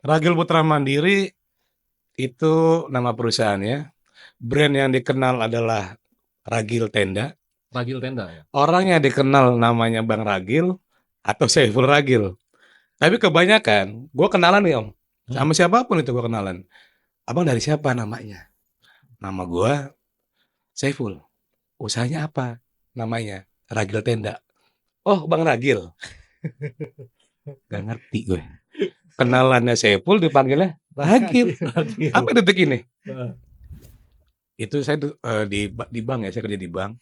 Ragil Putra Mandiri itu nama perusahaannya. Brand yang dikenal adalah Ragil Tenda. Ragil Tenda ya. Orang yang dikenal namanya Bang Ragil atau Saiful Ragil. Tapi kebanyakan gue kenalan nih Om. Sama siapapun itu gue kenalan. Abang dari siapa namanya? Nama gue Saiful. Usahanya apa? Namanya Ragil Tenda. Oh Bang Ragil. Gak ngerti gue. Kenalannya Saiful dipanggilnya Ragil. Apa detik ini? Itu saya di bank ya, saya kerja di bank.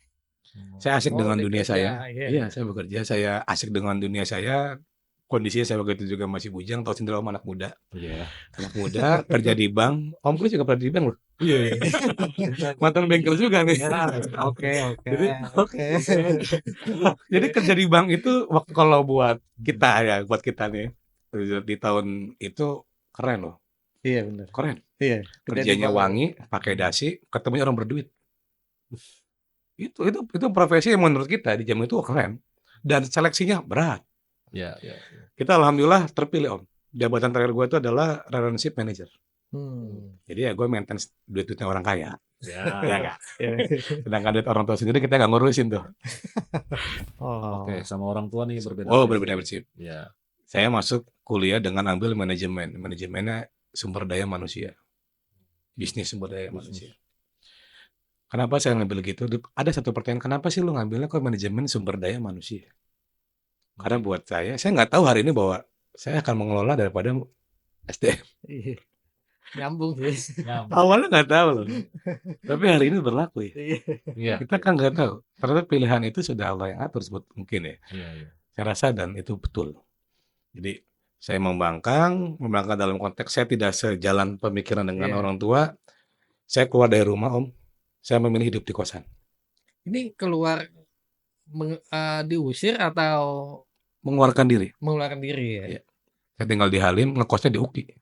Saya asik dengan dunia saya. Iya, saya bekerja, saya asik dengan dunia saya. Kondisinya saya waktu itu juga masih bujang, tahu sindrom anak muda. Iya. Anak muda kerja di bank. Om Kris juga pernah di bank loh. Iya. Mantan bengkel juga nih. Oke. Jadi kerja di bank itu waktu kalau buat kita nih di tahun itu keren loh. Iya benar. Keren. Iya. Kerjanya wangi, pakai dasi, ketemunya orang berduit. Itu profesi yang menurut kita di zaman itu keren dan seleksinya berat. Iya. Kita alhamdulillah terpilih Om. Jabatan terakhir gue itu adalah relationship manager. Jadi ya gue maintenance duit-duitnya orang kaya. Ya. Ya enggak. Sedangkan duit orang tua sendiri kita nggak ngurusin tuh. Oke, sama orang tua nih berbeda. Oh berbeda prinsip. Ya. Saya masuk kuliah dengan ambil manajemen. Manajemennya sumber daya manusia. Bisnis sumber daya manusia. Kenapa saya ngambil gitu? Ada satu pertanyaan, kenapa sih lu ngambilnya kok manajemen sumber daya manusia? Karena buat saya nggak tahu hari ini bahwa saya akan mengelola daripada SDM. Nyambung sih. Awalnya nggak tahu loh. Tapi hari ini berlaku ya. Iya. Kita kan nggak tahu. Ternyata pilihan itu sudah Allah yang atur mungkin ya. Iya. Saya rasa dan itu betul. Jadi saya membangkang dalam konteks saya tidak sejalan pemikiran dengan orang tua. Saya keluar dari rumah Om. Saya memilih hidup di kosan. Ini keluar diusir atau Mengeluarkan diri. mengeluarkan diri ya? Iya. Saya tinggal di Halim, ngekosnya di UKI.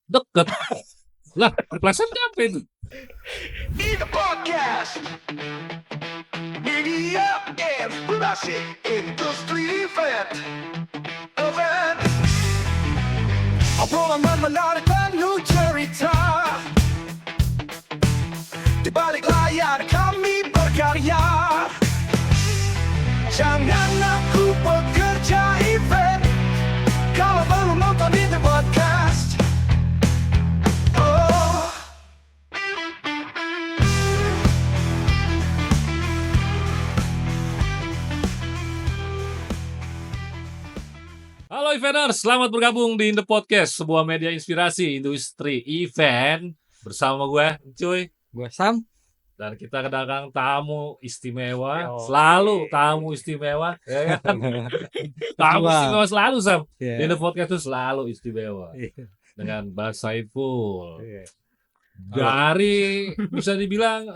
Deket. Lah, Plaza apa itu? In the podcast, media inspirasi industri event. Obrolan menarik penuh cerita. Di balik layar kami berkarya. Jangan aku bekerja event kalau belum nonton di The Podcast. Halo Eventers, selamat bergabung di The Podcast, sebuah media inspirasi industri event. Bersama gue, Cuy. Gua Sam. Dan kita kedatangan tamu istimewa, selalu tamu istimewa, ya kan? Tamu istimewa selalu, Sam. Di The Podcast itu selalu istimewa. Dengan Bang Saiful. Dari bisa dibilang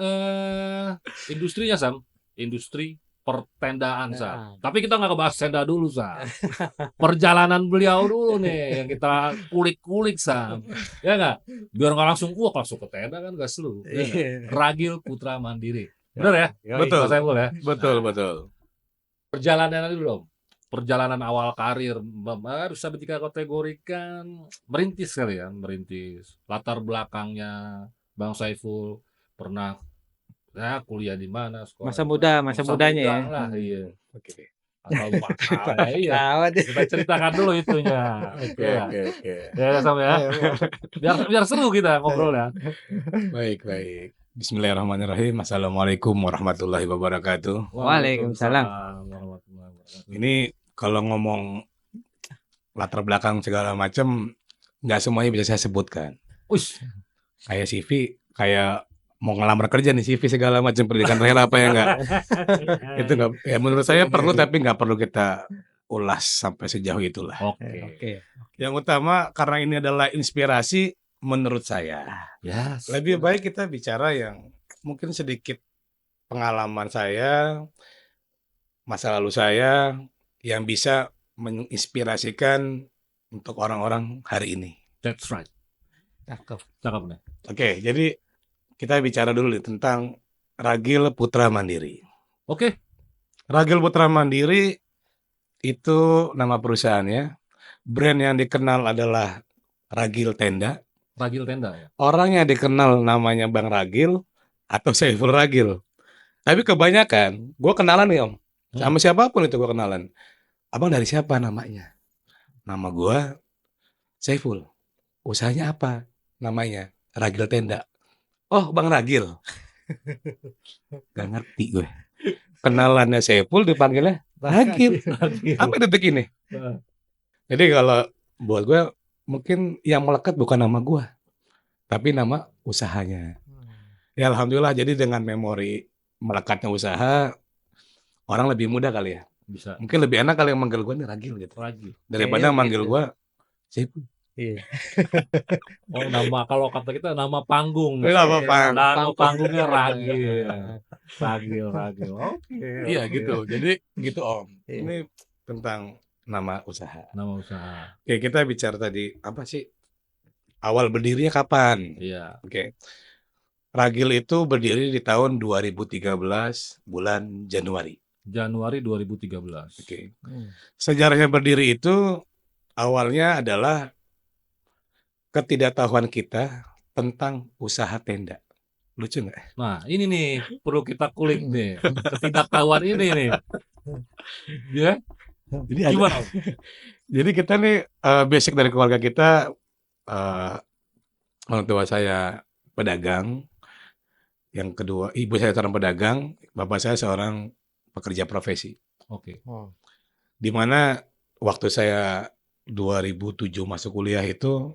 industrinya, Sam. Industri pertendaan, Sam. Tapi kita nggak ngebahas tenda dulu, Sam. Perjalanan beliau dulu nih yang kita kulik-kulik, Sam. Ya nggak? Biar nggak langsung ke tenda kan nggak seru. Ya, Ragil Putra Mandiri. Bener ya? Betul. Mas Saiful ya? Betul. Perjalanan dulu dong. Perjalanan awal karir bisa dikategorikan merintis kali ya, merintis. Latar belakangnya Bang Saiful pernah kuliah di mana, sekolah. Masa mudanya ya. Lah, iya. Oke. Atau iya. Kita ceritakan dulu itunya. Oke. Ya, Sam ya. Biar seru kita ngobrolnya. Baik. Bismillahirrahmanirrahim. Assalamualaikum warahmatullahi wabarakatuh. Waalaikumsalam. Warahmatullahi wabarakatuh. Ini kalau ngomong latar belakang segala macam, nggak semuanya bisa saya sebutkan. Ush. Kayak CV, kayak mau ngelamar kerja nih CV segala macam pendidikan terakhir apa ya enggak? Itu nggak. Ya menurut saya perlu tapi nggak perlu kita ulas sampai sejauh itulah. Oke. Yang utama karena ini adalah inspirasi menurut saya. Ya. Lebih baik kita bicara yang mungkin sedikit pengalaman saya, masa lalu saya yang bisa menginspirasikan untuk orang-orang hari ini. That's right. Cakep nih. Oke, jadi kita bicara dulu nih tentang Ragil Putra Mandiri. Oke. Ragil Putra Mandiri itu nama perusahaannya. Brand yang dikenal adalah Ragil Tenda. Ragil Tenda ya. Orang yang dikenal namanya Bang Ragil atau Saiful Ragil. Tapi kebanyakan gue kenalan nih Om. Sama siapapun itu gue kenalan. Abang dari siapa namanya? Nama gue Saiful. Usahanya apa? Namanya Ragil Tenda. Oh, Bang Ragil. Gak ngerti gue. Kenalannya Saiful dipanggilnya Ragil. Apa detik ini? Jadi kalau buat gue mungkin yang melekat bukan nama gue, tapi nama usahanya. Ya alhamdulillah, jadi dengan memori melekatnya usaha, orang lebih mudah kali ya. Bisa. Mungkin lebih enak kali yang manggil gue nih Ragil gitu. Ragil. Daripada Kayaknya manggil gitu. gue Saiful. Iya. Oh, nama kalau kata kita nama panggung. Nama panggung. Nama panggungnya Ragil. Ragil. Oke. Iya oke. gitu. Jadi gitu Om. Iya. Ini tentang nama usaha. Nama usaha. Oke, kita bicara tadi apa sih? Awal berdirinya kapan? Iya. Oke. Ragil itu berdiri di tahun 2013 bulan Januari. Januari 2013. Oke. Hmm. Sejarahnya berdiri itu awalnya adalah ketidaktahuan kita tentang usaha tenda. Lucu nggak? Nah, ini nih perlu kita kulik nih. Ketidaktahuan ini nih. Ya, Jadi ada- gimana? Jadi kita nih basic dari keluarga kita, orang tua saya pedagang, yang kedua ibu saya seorang pedagang, bapak saya seorang pekerja profesi. Oke. Oh. Di mana waktu saya 2007 masuk kuliah itu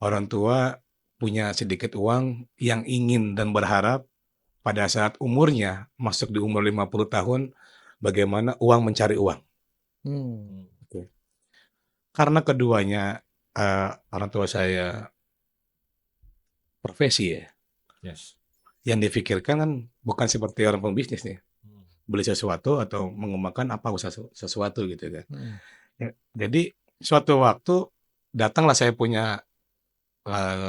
orang tua punya sedikit uang yang ingin dan berharap pada saat umurnya masuk di umur 50 tahun bagaimana uang mencari uang. Hmm. Karena keduanya orang tua saya profesi ya. Yes. Yang difikirkan kan bukan seperti orang pembisnis nih. Hmm. Beli sesuatu atau mengembangkan apa usaha sesuatu gitu kan. Hmm. Ya, jadi suatu waktu datanglah saya punya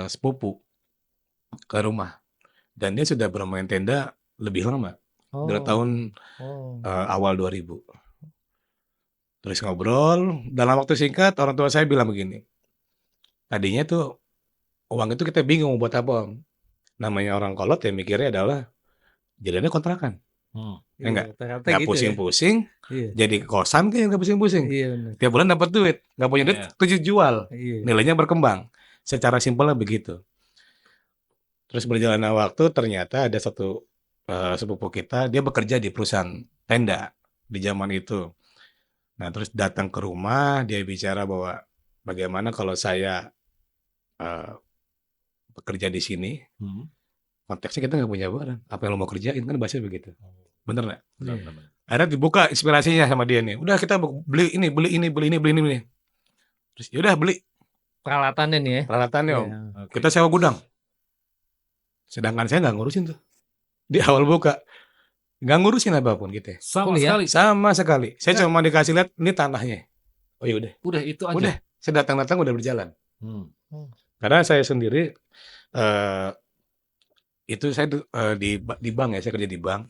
sepupu ke rumah dan dia sudah bermain tenda lebih lama dari tahun Oh. awal 2000. Terus ngobrol dalam waktu singkat orang tua saya bilang begini. Tadinya tuh uang itu kita bingung buat apa Om. Namanya orang kolot ya mikirnya adalah jadinya kontrakan. Hmm. Ya enggak? Ternyata Nggak gitu pusing-pusing, ya. Iya. jadi kosan kan nggak pusing-pusing. Iya benar. Tiap bulan dapat duit, nggak punya duit, Iya. tujuh jual. Iya. Nilainya berkembang. Secara simpelnya begitu. Terus berjalannya waktu ternyata ada satu sepupu kita, dia bekerja di perusahaan tenda di zaman itu. Nah terus datang ke rumah, dia bicara bahwa bagaimana kalau saya bekerja di sini, Hmm. konteksnya kita nggak punya barang. Apa yang lo mau kerjain kan bahasa begitu. Bener nggak? Benar-benar. Akhirnya dibuka inspirasinya sama dia nih. Udah kita beli ini. Terus yaudah beli Peralatannya nih ya. peralatannya Om. Iya. Oke. Kita sewa gudang. Sedangkan saya nggak ngurusin tuh. Di awal buka. Nggak ngurusin apapun gitu ya. Sama Kuliah. sekali. Sama sekali. Saya Ya. cuma dikasih lihat, ini tanahnya. Oh ya udah. Udah itu aja. Udah. Saya datang-datang udah berjalan. Hmm. Karena saya sendiri, itu saya di bank ya. Saya kerja di bank.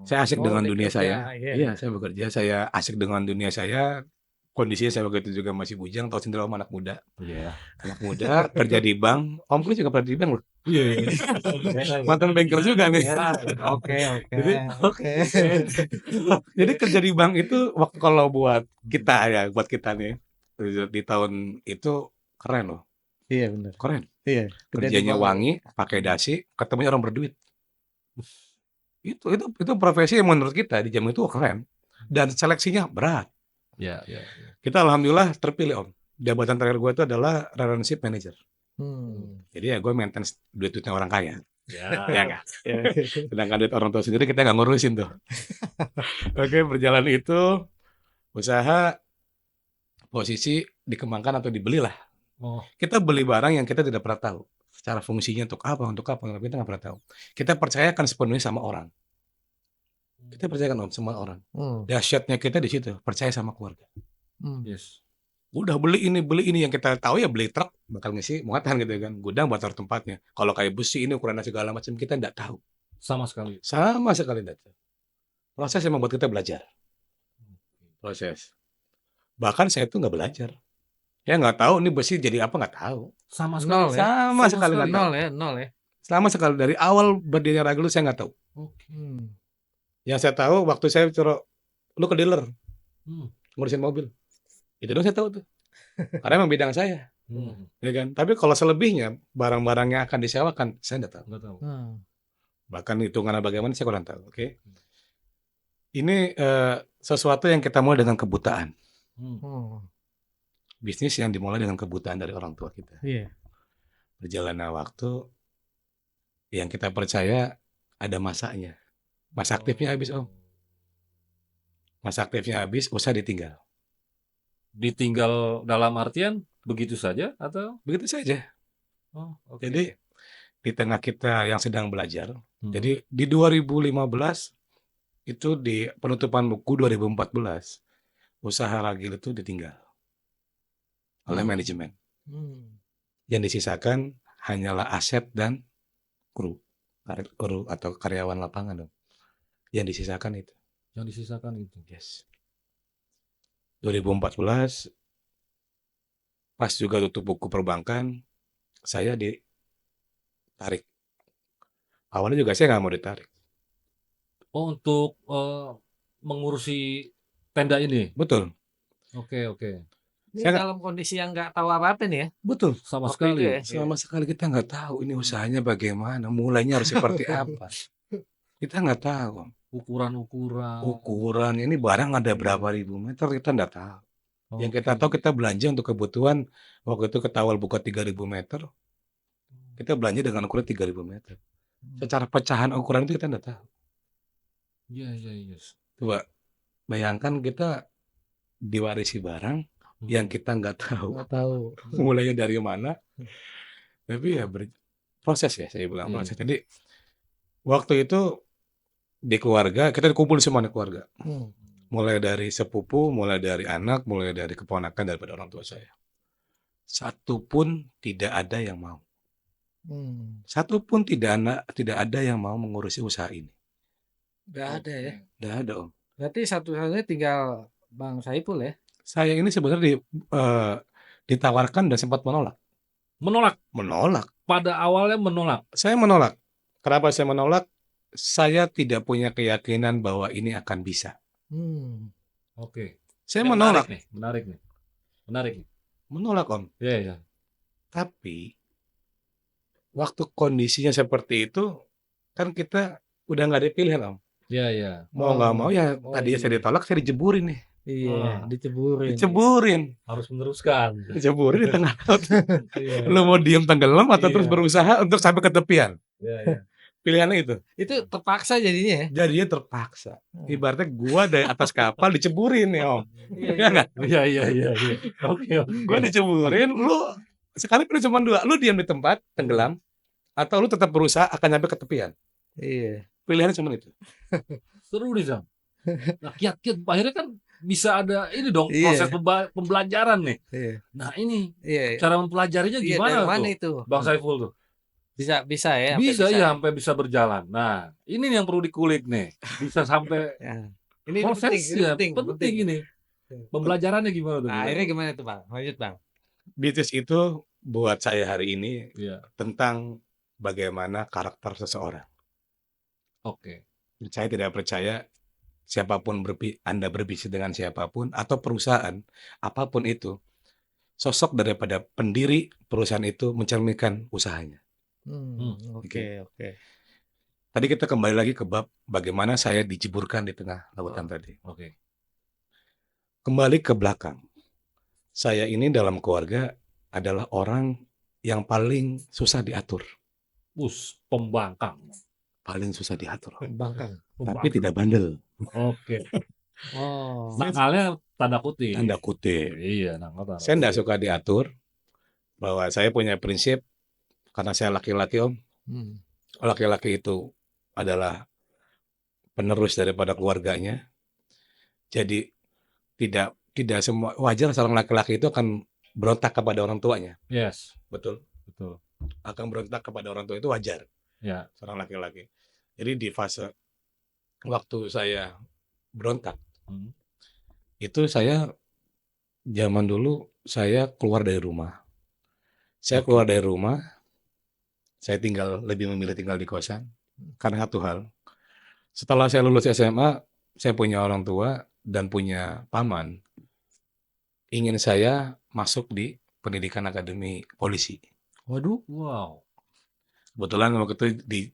Saya asik Oh, dengan udah dunia kerja, saya. iya. Iya, saya bekerja. Saya asik dengan dunia saya. Kondisinya saya waktu itu juga masih bujang. Tahu sendiri Om anak muda. Iya. Anak muda kerja di bank. Om Kris juga pernah di bank loh. Iya. Mantan banker juga nih. Oke. Jadi, Jadi kerja di bank itu waktu kalau buat kita nih di tahun itu keren loh, Iya benar. keren. Iya. Kerjanya wangi, pakai dasi, ketemunya orang berduit. Itu profesi yang menurut kita di zaman itu keren dan seleksinya berat. Iya. Kita alhamdulillah terpilih Om. Jabatan terakhir gue itu adalah relationship manager. Jadi ya gue maintenance duit-duitnya orang kaya. Ya. Ya enggak? Sedangkan duit orang tua sendiri kita nggak ngurusin tuh. Oke, berjalan itu usaha posisi dikembangkan atau dibelilah. Oh. Kita beli barang yang kita tidak pernah tahu secara fungsinya untuk apa, tapi kita nggak pernah tahu. Kita percayakan sepenuhnya sama orang. Kita percayakan Om sama orang. Dahsyatnya kita di situ, percaya sama keluarga. Yes. Udah beli ini yang kita tahu ya beli truk bakal ngisi muatan gitu kan, gudang buat taruh tempatnya. Kalau kayak besi ini ukurannya segala macam kita nggak tahu. Sama sekali. Sama sekali tidak tahu. Proses yang membuat kita belajar. Proses. Bahkan saya tuh nggak belajar. Ya nggak tahu nih besi jadi apa nggak tahu. Sama Nol sekali. ya. Sama sekali nggak tahu. Nol ya, nol ya. Sama sekali dari awal berdirinya Ragil saya nggak tahu. Oke. Yang saya tahu waktu saya suruh lu ke dealer Hmm. ngurusin mobil. Itu dong saya tahu tuh. Karena emang bidang saya, Hmm. ya kan. Tapi kalau selebihnya barang-barang yang akan disewakan saya nggak tahu. Nggak tahu. Bahkan hitungannya bagaimana saya kurang tahu. Oke. Ini sesuatu yang kita mulai dengan kebutaan. Hmm. Bisnis yang dimulai dengan kebutaan dari orang tua kita. Iya. Berjalannya waktu yang kita percaya ada masanya. Masa aktifnya habis, Om. Masa aktifnya habis, usaha ditinggal. Ditinggal dalam artian begitu saja atau? Begitu saja. Oh, oke. Jadi di tengah kita yang sedang belajar, Hmm. jadi di 2015 itu di penutupan buku 2014 usaha Ragil itu ditinggal oleh manajemen. Yang disisakan hanyalah aset dan kru atau karyawan lapangan dong. Yang disisakan itu. Yang disisakan itu. Yes. 2014 pas juga tutup buku perbankan, saya ditarik. Awalnya juga saya nggak mau ditarik. Oh, untuk mengurusi tenda ini. Betul, Oke, oke. Ini Saya nggak- dalam kondisi yang nggak tahu apa-apa nih ya. betul. Sama Waktu sekali. itu ya. Sama sekali kita nggak tahu ini usahanya bagaimana, mulainya harus seperti apa. Kita nggak tahu. Ukuran-ukuran. Ukuran ini barang ada berapa ribu meter kita nggak tahu. Yang kita tahu kita belanja untuk kebutuhan waktu itu ketawal buka 3.000 meter. Kita belanja dengan ukuran 3.000 meter. Secara pecahan ukuran itu kita nggak tahu. Iya, iya, iya. Coba bayangkan kita diwarisi barang yang kita nggak tahu Nggak tahu. mulainya dari mana. Tapi ya proses ya saya bilang Iya. proses. Jadi waktu itu di keluarga kita dikumpul semua di keluarga. Mulai dari sepupu, mulai dari anak, mulai dari keponakan daripada orang tua saya. Satu pun tidak ada yang mau. Satu pun tidak ada yang mau mengurusi usaha ini. Nggak ada ya. Tidak ada, Om. Berarti satu-satunya tinggal Bang Saiful ya. Saya ini sebenarnya ditawarkan dan sempat menolak. Menolak. Menolak. Pada awalnya menolak. Saya menolak. Kenapa saya menolak? Saya tidak punya keyakinan bahwa ini akan bisa. Oke. Saya Ya, menolak. Menarik nih. Menarik nih. Menolak, Om. Iya, iya. Tapi waktu kondisinya seperti itu, kan kita udah nggak ada pilihan, Om. Iya, iya. Mau nggak mau ya Oh, tadinya iya. saya ditolak, saya dijeburin nih. Iya, diceburin. Diceburin. Harus meneruskan. Diceburin di tengah laut. Iya. Lu mau diem tenggelam atau Iya. terus berusaha untuk sampai ke tepian? Iya, iya. Pilihannya itu. Itu terpaksa jadinya ya. Jadinya terpaksa. Ibaratnya gua dari atas kapal diceburin nih, Om. Iya nggak? Iya, iya, iya, iya. Oke, oke. Gua diceburin, lu sekarang pilih cuma dua. Lu diam di tempat, tenggelam, atau lu tetap berusaha akan nyampe ke tepian. Iya. Pilihannya cuma itu. Seru nih, Sam. Nah, kiat-kiat akhirnya kan bisa ada ini dong Iya. proses pembelajaran nih. Iya. Nah, ini Iya. cara mempelajarinya Iya, gimana dari mana tuh? itu? Bang Saiful tuh. Bisa ya. sampai Bisa ya sampai bisa berjalan. Nah, ini nih yang perlu dikulik nih. Bisa sampai Ya. Ini prosesnya penting ini. Pembelajarannya gimana tuh? Nah, akhirnya gimana tuh Bang? Lanjut Bang. Bisnis itu buat saya hari ini Iya. tentang bagaimana karakter seseorang. Oke. Saya tidak percaya siapapun Anda berbisnis dengan siapapun atau perusahaan apapun itu, sosok daripada pendiri perusahaan itu mencerminkan usahanya. Oke. Tadi kita kembali lagi ke bab bagaimana saya dijeburkan di tengah lautan tadi. Oke. Kembali ke belakang. Saya ini dalam keluarga adalah orang yang paling susah diatur. Pembangkang. Paling susah diatur. Bangkang. Tapi tidak bandel. Oke. Oh. Nakalnya tanda kutip. Tanda kutip. Iya, nakal. Saya tidak suka diatur. Bahwa saya punya prinsip, karena saya laki-laki, Om. Laki-laki itu adalah penerus daripada keluarganya. Jadi tidak semua wajar seorang laki-laki itu akan berontak kepada orang tuanya. Yes, Betul. betul. Akan berontak kepada orang tua itu wajar. Ya. Seorang laki-laki. Jadi di fase waktu saya berontak, Hmm. itu saya zaman dulu saya keluar dari rumah. Saya keluar dari rumah, saya lebih memilih tinggal di kosan karena satu hal. Setelah saya lulus SMA, saya punya orang tua dan punya paman. Ingin saya masuk di pendidikan akademi polisi. Waduh. Wow. Kebetulan waktu itu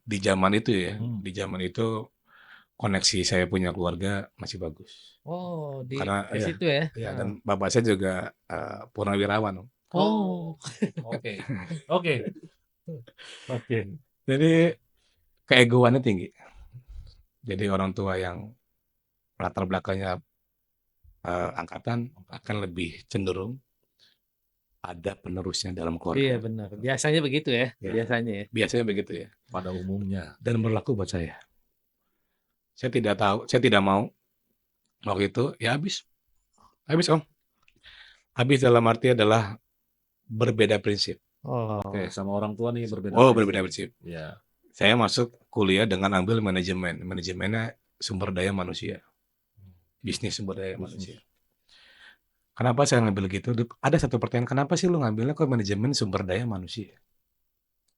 di zaman itu ya, Hmm. di zaman itu koneksi saya punya keluarga masih bagus. Oh, di Karena di situ ya. ya dan bapak saya juga purnawirawan. Om. Oh. Oke. Oke. Oke. Jadi keegoannya tinggi. Jadi orang tua yang latar belakangnya angkatan akan lebih cenderung ada penerusnya dalam Iya keluarga. benar. Biasanya begitu ya. Ya. Biasanya ya. Biasanya begitu ya. Pada umumnya. Dan berlaku buat saya. Saya tidak mau waktu itu ya habis Om. Habis dalam arti adalah berbeda prinsip. Oh. Oke, sama orang tua nih berbeda. Oh, berbeda prinsip. Ya. Saya masuk kuliah dengan ambil manajemen. Manajemennya sumber daya manusia. Bisnis sumber daya manusia. Kenapa saya ngambil gitu? Ada satu pertanyaan, kenapa sih lu ngambilnya kok manajemen sumber daya manusia?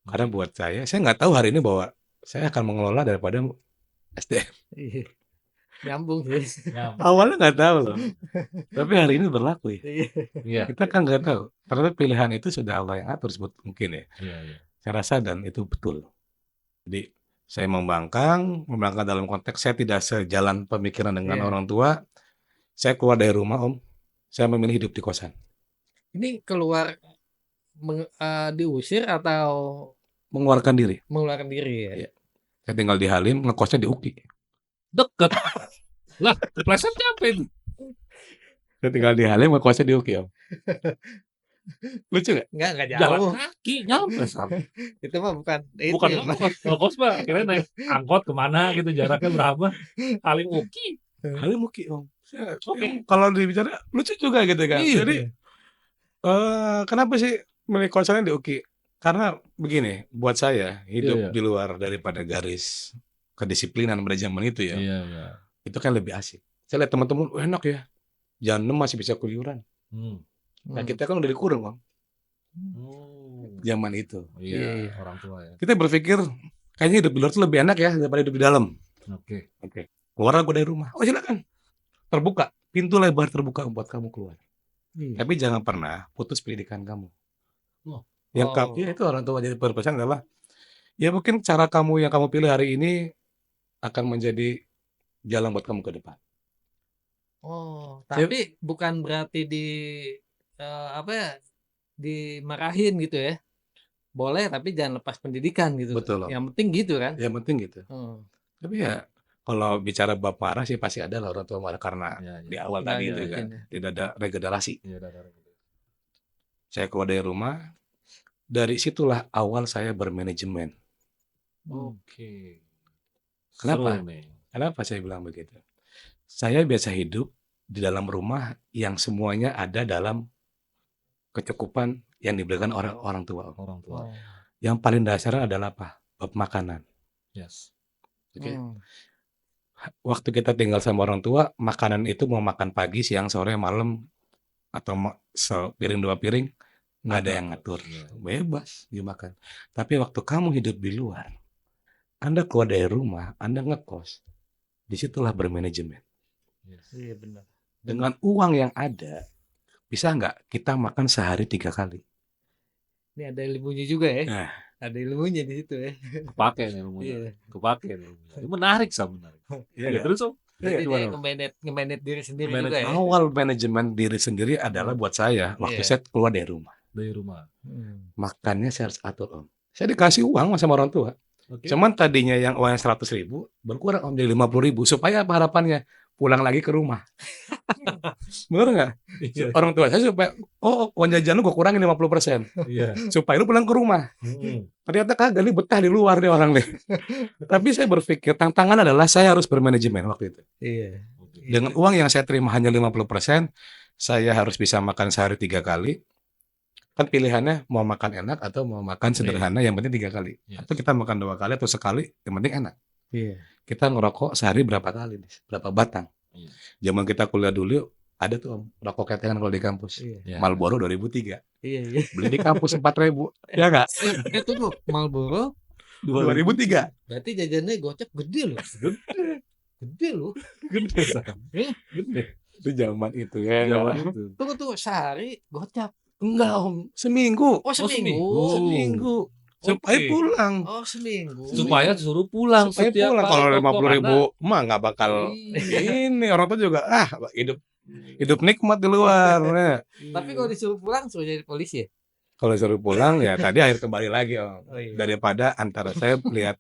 Karena buat saya nggak tahu hari ini bahwa saya akan mengelola daripada SDM. Iya. Nyambung sih. Ya. Awalnya nggak tahu loh. Tapi hari ini berlaku ya. Iya. Iya. Kita kan nggak tahu. Ternyata pilihan itu sudah Allah yang atur mungkin ya. Iya, iya. Saya rasa dan itu betul. Jadi saya membangkang dalam konteks saya tidak sejalan pemikiran dengan Iya. orang tua. Saya keluar dari rumah Om. Saya memilih hidup di kosan. Ini keluar diusir atau Mengeluarkan diri. mengeluarkan diri ya? Iya. Saya tinggal di Halim, ngekosnya di UKI. Deket. Lah, plesetnya apa itu? Saya tinggal di Halim, ngekosnya di UKI Om. Lucu nggak? Enggak Jalan jauh. kaki nyampe Sam. Itu mah bukan itu. Bukan ngekos. Ngekos mah kira naik angkot kemana gitu, jaraknya berapa? Halim Uki. Halim UKI Om. Oke. Kalau dibicara lucu juga gitu kan. Iya. Jadi kenapa sih milih kosannya di UKI? Karena begini, buat saya hidup Iya. di luar daripada garis kedisiplinan pada zaman itu ya, Iya, iya. itu kan lebih asik. Saya lihat teman-teman, enak ya, jam 6 masih bisa keluyuran. Nah kita kan udah dikurung Bang, Oh. zaman itu. Iya, orang tua ya. Kita berpikir kayaknya hidup di luar itu lebih enak ya daripada hidup di dalam. Oke. Keluar gue dari rumah, oh silakan, terbuka, pintu lebar terbuka buat kamu keluar. Iya. Tapi jangan pernah putus pendidikan kamu. Oh. Ya itu orang tua jadi berpesan adalah ya mungkin cara kamu yang kamu pilih hari ini akan menjadi jalan buat kamu ke depan. Oh, tapi bukan berarti apa ya, dimarahin gitu ya. Boleh tapi jangan lepas pendidikan gitu. Betul, Om. Yang penting gitu kan. Yang penting gitu. Hmm. Tapi ya kalau bicara bab marah sih pasti ada lah orang tua marah karena Iya, di iya. awal Nggak tadi itu mungkin kan ya. tidak ada regenerasi. Iya, ada. Saya keluar dari rumah, dari situlah awal saya bermanajemen. Oke. Kenapa? Seru nih. Kenapa saya bilang begitu? Saya biasa hidup di dalam rumah yang semuanya ada dalam kecukupan yang diberikan orang tua. Orang tua. Oh. Yang paling dasar adalah apa? Bab makanan. Yes. Oke. Hmm. Waktu kita tinggal sama orang tua, makanan itu mau makan pagi, siang, sore, malam, atau sepiring dua piring, nggak ada yang ngatur. Iya. Bebas dimakan. Tapi waktu kamu hidup di luar, Anda keluar dari rumah, Anda ngekos, disitulah bermanajemen. Yes. Iya benar. Dengan uang yang ada, bisa nggak kita makan sehari 3 kali? Ini ada ilmunya juga ya. Nah. Ada ilmunya di situ ya. Kepake nih ilmunya. Iya. Kepake nih ilmunya. Ini menarik Sam, menarik. Iya, Ya, terus Om. Jadi gimana, dia Om? nge-manage diri sendiri Manage juga ya. Awal manajemen diri sendiri adalah buat saya, waktu Iya. saya keluar dari rumah. Dari rumah. Makannya saya harus atur Om. Saya dikasih uang sama orang tua. Oke. Cuman tadinya yang uangnya 100.000 berkurang Om jadi 50.000 supaya apa harapannya? Pulang lagi ke rumah. Bener nggak? Iya. Orang tua saya supaya uang jajan lu gue kurangin 50% Iya. supaya lu pulang ke rumah. Ternyata kagak nih betah di luar nih orang nih. Tapi saya berpikir tantangan adalah saya harus bermanajemen waktu itu. Iya. Dengan uang yang saya terima hanya 50%, saya harus bisa makan sehari 3 kali. Kan pilihannya mau makan enak atau mau makan sederhana yang penting 3 kali. Yes. Atau kita makan 2 kali atau sekali yang penting enak. Iya. Kita ngerokok sehari berapa kali nih? Berapa batang? Iya. Zaman kita kuliah dulu Ada tuh Om, rokok ketengan kalau di kampus. Iya. Ya. Marlboro 2003. Iya. Beli di kampus 4.000. Ya enggak? Itu tuh Marlboro 2003. berarti jajannya gocap gede loh. Gede loh. Gede, Sam. Gede. Itu zaman itu ya. Zaman enggak? itu. Tunggu sehari gocap. Enggak Om, seminggu. Oh seminggu. seminggu. Seminggu. Supaya Oke. pulang. Oh seminggu. Supaya suruh pulang Supaya setiap pulang. hari Kalau pokok, 50.000 mah nggak bakal ini. Orang tua juga hidup nikmat di luar. Ya. Tapi kalau disuruh pulang suruh jadi polisi ya? Kalau suruh pulang ya tadi akhir kembali lagi Om. Oh iya. Daripada antara saya lihat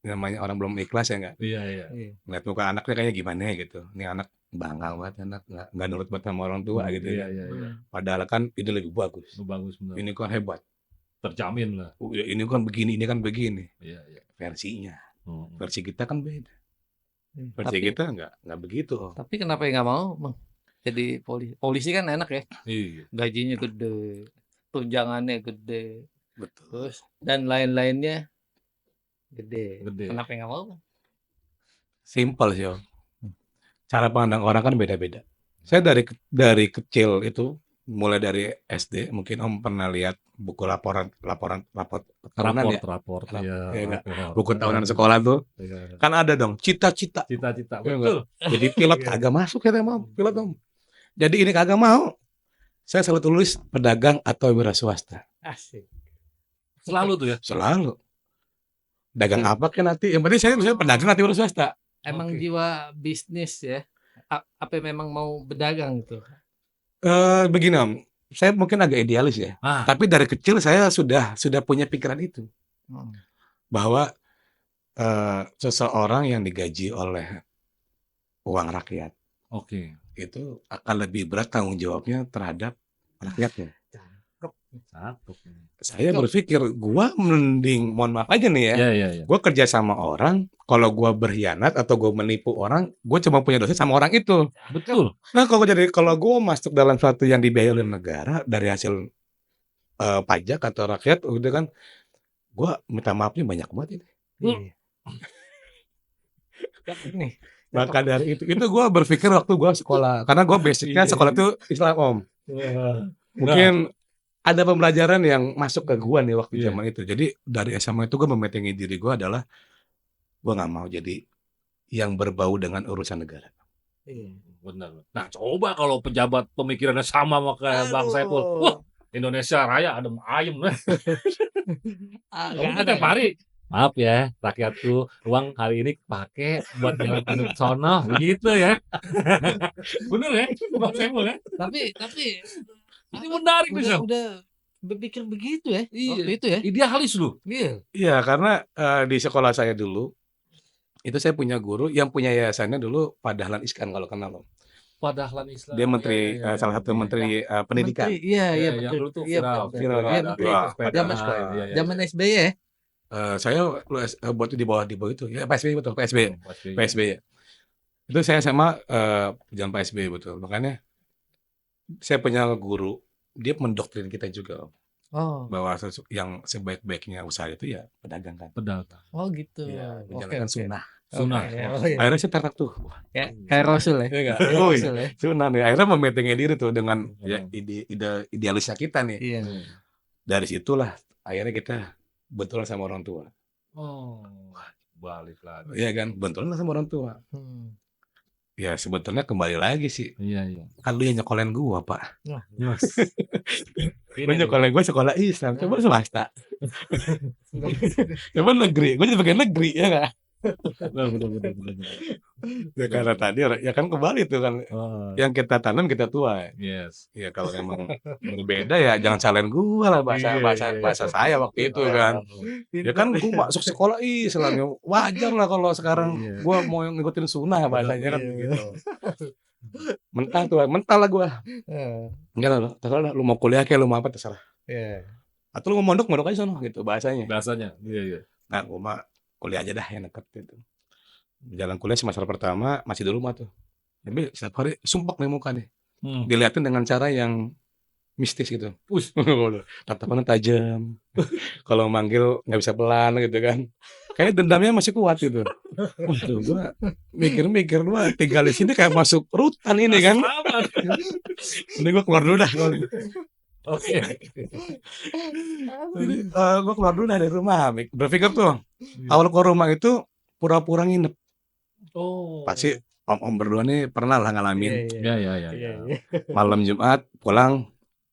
namanya orang belum ikhlas ya enggak. Iya, iya. Iya. Ngeliat muka anaknya kayaknya gimana ya gitu. Ini anak bangga banget, anak nggak nurut banget sama orang tua gitu Iya, ya. iya, iya. Padahal kan ini lebih bagus. Itu bagus benar. Ini kan hebat. Terjamin lah. Ini kan begini, ini kan begini. Iya, iya. Versinya. Hmm. Versi kita kan beda. Versi Tapi, kita nggak begitu. Om. tapi kenapa nggak mau, Bang? Jadi polisi. Polisi kan enak ya. Iya. Gajinya gede, tunjangannya gede, Betul. terus dan lain-lainnya gede. Gede. Kenapa nggak mau, Bang? Simpel sih Om. Cara pandang orang kan beda-beda. Saya dari kecil itu mulai dari SD mungkin Om pernah lihat buku rapor tahunan ya. Raport. Iya. Iya, enggak. rapor. Buku tahunan sekolah tuh Iya. kan ada dong cita-cita. Cita-cita. Iya, Betul. Jadi pilot kagak masuk ya Om, pilot Om. Jadi ini kagak mau. Saya selalu tulis pedagang atau wira swasta. Asik. Selalu tuh ya. Selalu. Dagang apa kan nanti? Yang penting saya tulisnya pedagang atau wira swasta. Emang Oke. jiwa bisnis ya? Apa memang mau berdagang gitu? Begini Om, saya mungkin agak idealis ya. Ah. Tapi dari kecil saya sudah punya pikiran itu Hmm. bahwa seseorang yang digaji oleh uang rakyat Oke. itu akan lebih berat tanggung jawabnya terhadap rakyatnya. Satu. Saya berpikir gua mending mohon maaf aja nih ya. Iya, iya, iya. Gue kerja sama orang, kalau gue berkhianat atau gue menipu orang, gue cuma punya dosa sama orang itu. Betul. Nah kalau gue masuk dalam suatu yang dibiayai oleh negara dari hasil pajak atau rakyat, udah kan, gue minta maafnya banyak banget ini. Iya. Nih. Maka dari itu gue berpikir waktu gue sekolah, karena gue basicnya sekolah itu Islam Om. Mungkin ada pembelajaran yang masuk ke gue nih waktu Iya. zaman itu. Jadi dari SMA itu gue memetengi diri gue adalah gue nggak mau jadi yang berbau dengan urusan negara. Iya. Benar. Nah, coba kalau pejabat pemikirannya sama sama kayak Bang Saiful. Wah, Indonesia Raya adem ayem. Kamu Nggak ada tiap hari. Maaf ya, rakyatku, uang hari ini pakai buat jalan ke sono, begitu ya. Bener ya, Bang Saiful ya. Tapi Ini menarik nih, Sam. udah berpikir begitu ya Iya. waktu itu ya. Idealis lu. Iya. Iya, karena di sekolah saya dulu itu saya punya guru yang punya yayasannya dulu Pak Dahlan Iskan kalau kenal Om. Padahal Islam. Dia menteri Iya, iya, salah satu iya. menteri pendidikan. Menteri, iya Iya, betul. yang dulu tuh Iya, viral. betul. Viral, Iya, kan? betul. Wah, Sepeda. Zaman Iya, iya, iya. Zaman SBY ya. Saya buat di bawah itu. Ya PSBY betul, PSBY. PSBY. PSBY. Itu saya sama jalan PSBY betul. Makanya saya punya guru, dia mendoktrin kita juga Om, Oh, bahwa yang sebaik-baiknya usaha itu ya pedagang kan. Pedagang. oh gitu. Iya, Oke, menjalankan oke. sunnah. Sunnah. Oke, oh, iya. Akhirnya saya ternak tuh. Wah, Ya, kayak Rasul ya. iya nggak? Kayak Oh, Rasul ya. sunnah nih. Akhirnya memetengi diri tuh dengan ya idealisnya kita nih. Iya. Dari situlah akhirnya kita benturan sama orang tua. Oh, balik lagi. Iya kan, benturan sama orang tua. Hmm. Ya sebetulnya kembali lagi sih. Iya, iya. Kan lu yang nyekolin gua Pak. Yes. Lu nyekolin gua sekolah Islam, coba swasta. Coba negeri, gua jadi bagian negeri ya nggak? Benar. Ya karena tadi ya kan kembali tuh kan. Oh, Yang kita tanam kita tuai. yes. Ya kalau memang berbeda ya jangan salahin gua lah bahasa saya waktu itu kan. Ya kan gua masuk sekolah Islam ya wajar lah kalau sekarang Iya. gua mau ngikutin sunnah bahasanya kan Iya. begitu. Mental lah gua. Enggak lah, terserah lu mau kuliah kayak lu mau apa terserah. Iya. Atau lu mau mondok aja sono gitu bahasanya. Bahasanya. Iya, iya. Nah, gua mah kuliah aja dah yang deket gitu. Jalan kuliah semester pertama masih di rumah tuh. Tapi setiap hari sumpek nih muka nih. Hmm. Dilihatin dengan cara yang mistis gitu. Wis. Tatapannya tajam. Kalau manggil nggak bisa pelan gitu kan. Kayak dendamnya masih kuat gitu. Waduh, gua mikir-mikir gua tinggal di sini kayak masuk rutan ini kan. Aman. Ini gua keluar dulu dah. Oke. Jadi gua keluar dulu dah dari rumah. Berpikir tuh, awal keluar rumah itu pura-pura nginep. Oh. Pasti om-om berdua nih pernah lah ngalamin. Ya. Malam Jumat pulang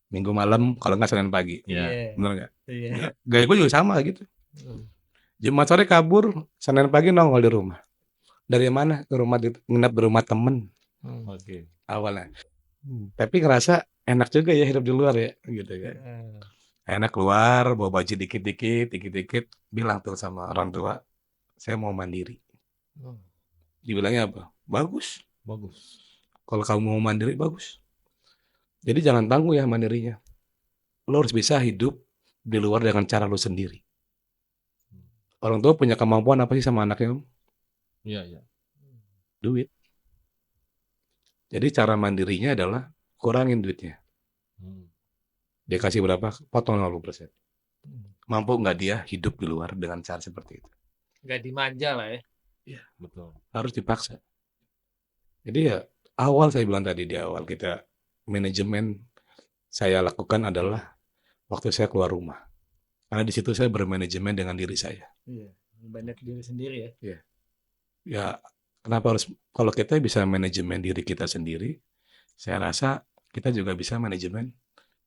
Minggu malam, kalau nggak Senin pagi. Ya. Bener nggak? Iya. Gaya gue juga sama gitu. Jumat sore kabur, Senin pagi nongol di rumah. Dari mana? Nginep di rumah temen Oke. awalnya. Tapi ngerasa enak juga ya hidup di luar ya, gitu ya. Enak keluar, bawa baju dikit-dikit, bilang tuh sama orang tua, saya mau mandiri. Dibilangnya apa? Bagus. Kalau kamu mau mandiri, bagus. Jadi jangan tangguh ya mandirinya. Lo harus bisa hidup di luar dengan cara lo sendiri. Orang tua punya kemampuan apa sih sama anaknya? Iya. Duit. Jadi cara mandirinya adalah kurangin duitnya. Dia kasih berapa? Potong 50%. Mampu nggak dia hidup di luar dengan cara seperti itu? Nggak dimanja lah ya. Betul. Harus dipaksa. Jadi ya awal saya bilang tadi di awal kita manajemen saya lakukan adalah waktu saya keluar rumah. Karena di situ saya bermanajemen dengan diri saya. Iya. Banyak diri sendiri ya. Ya, kenapa harus kalau kita bisa manajemen diri kita sendiri, saya rasa kita juga bisa manajemen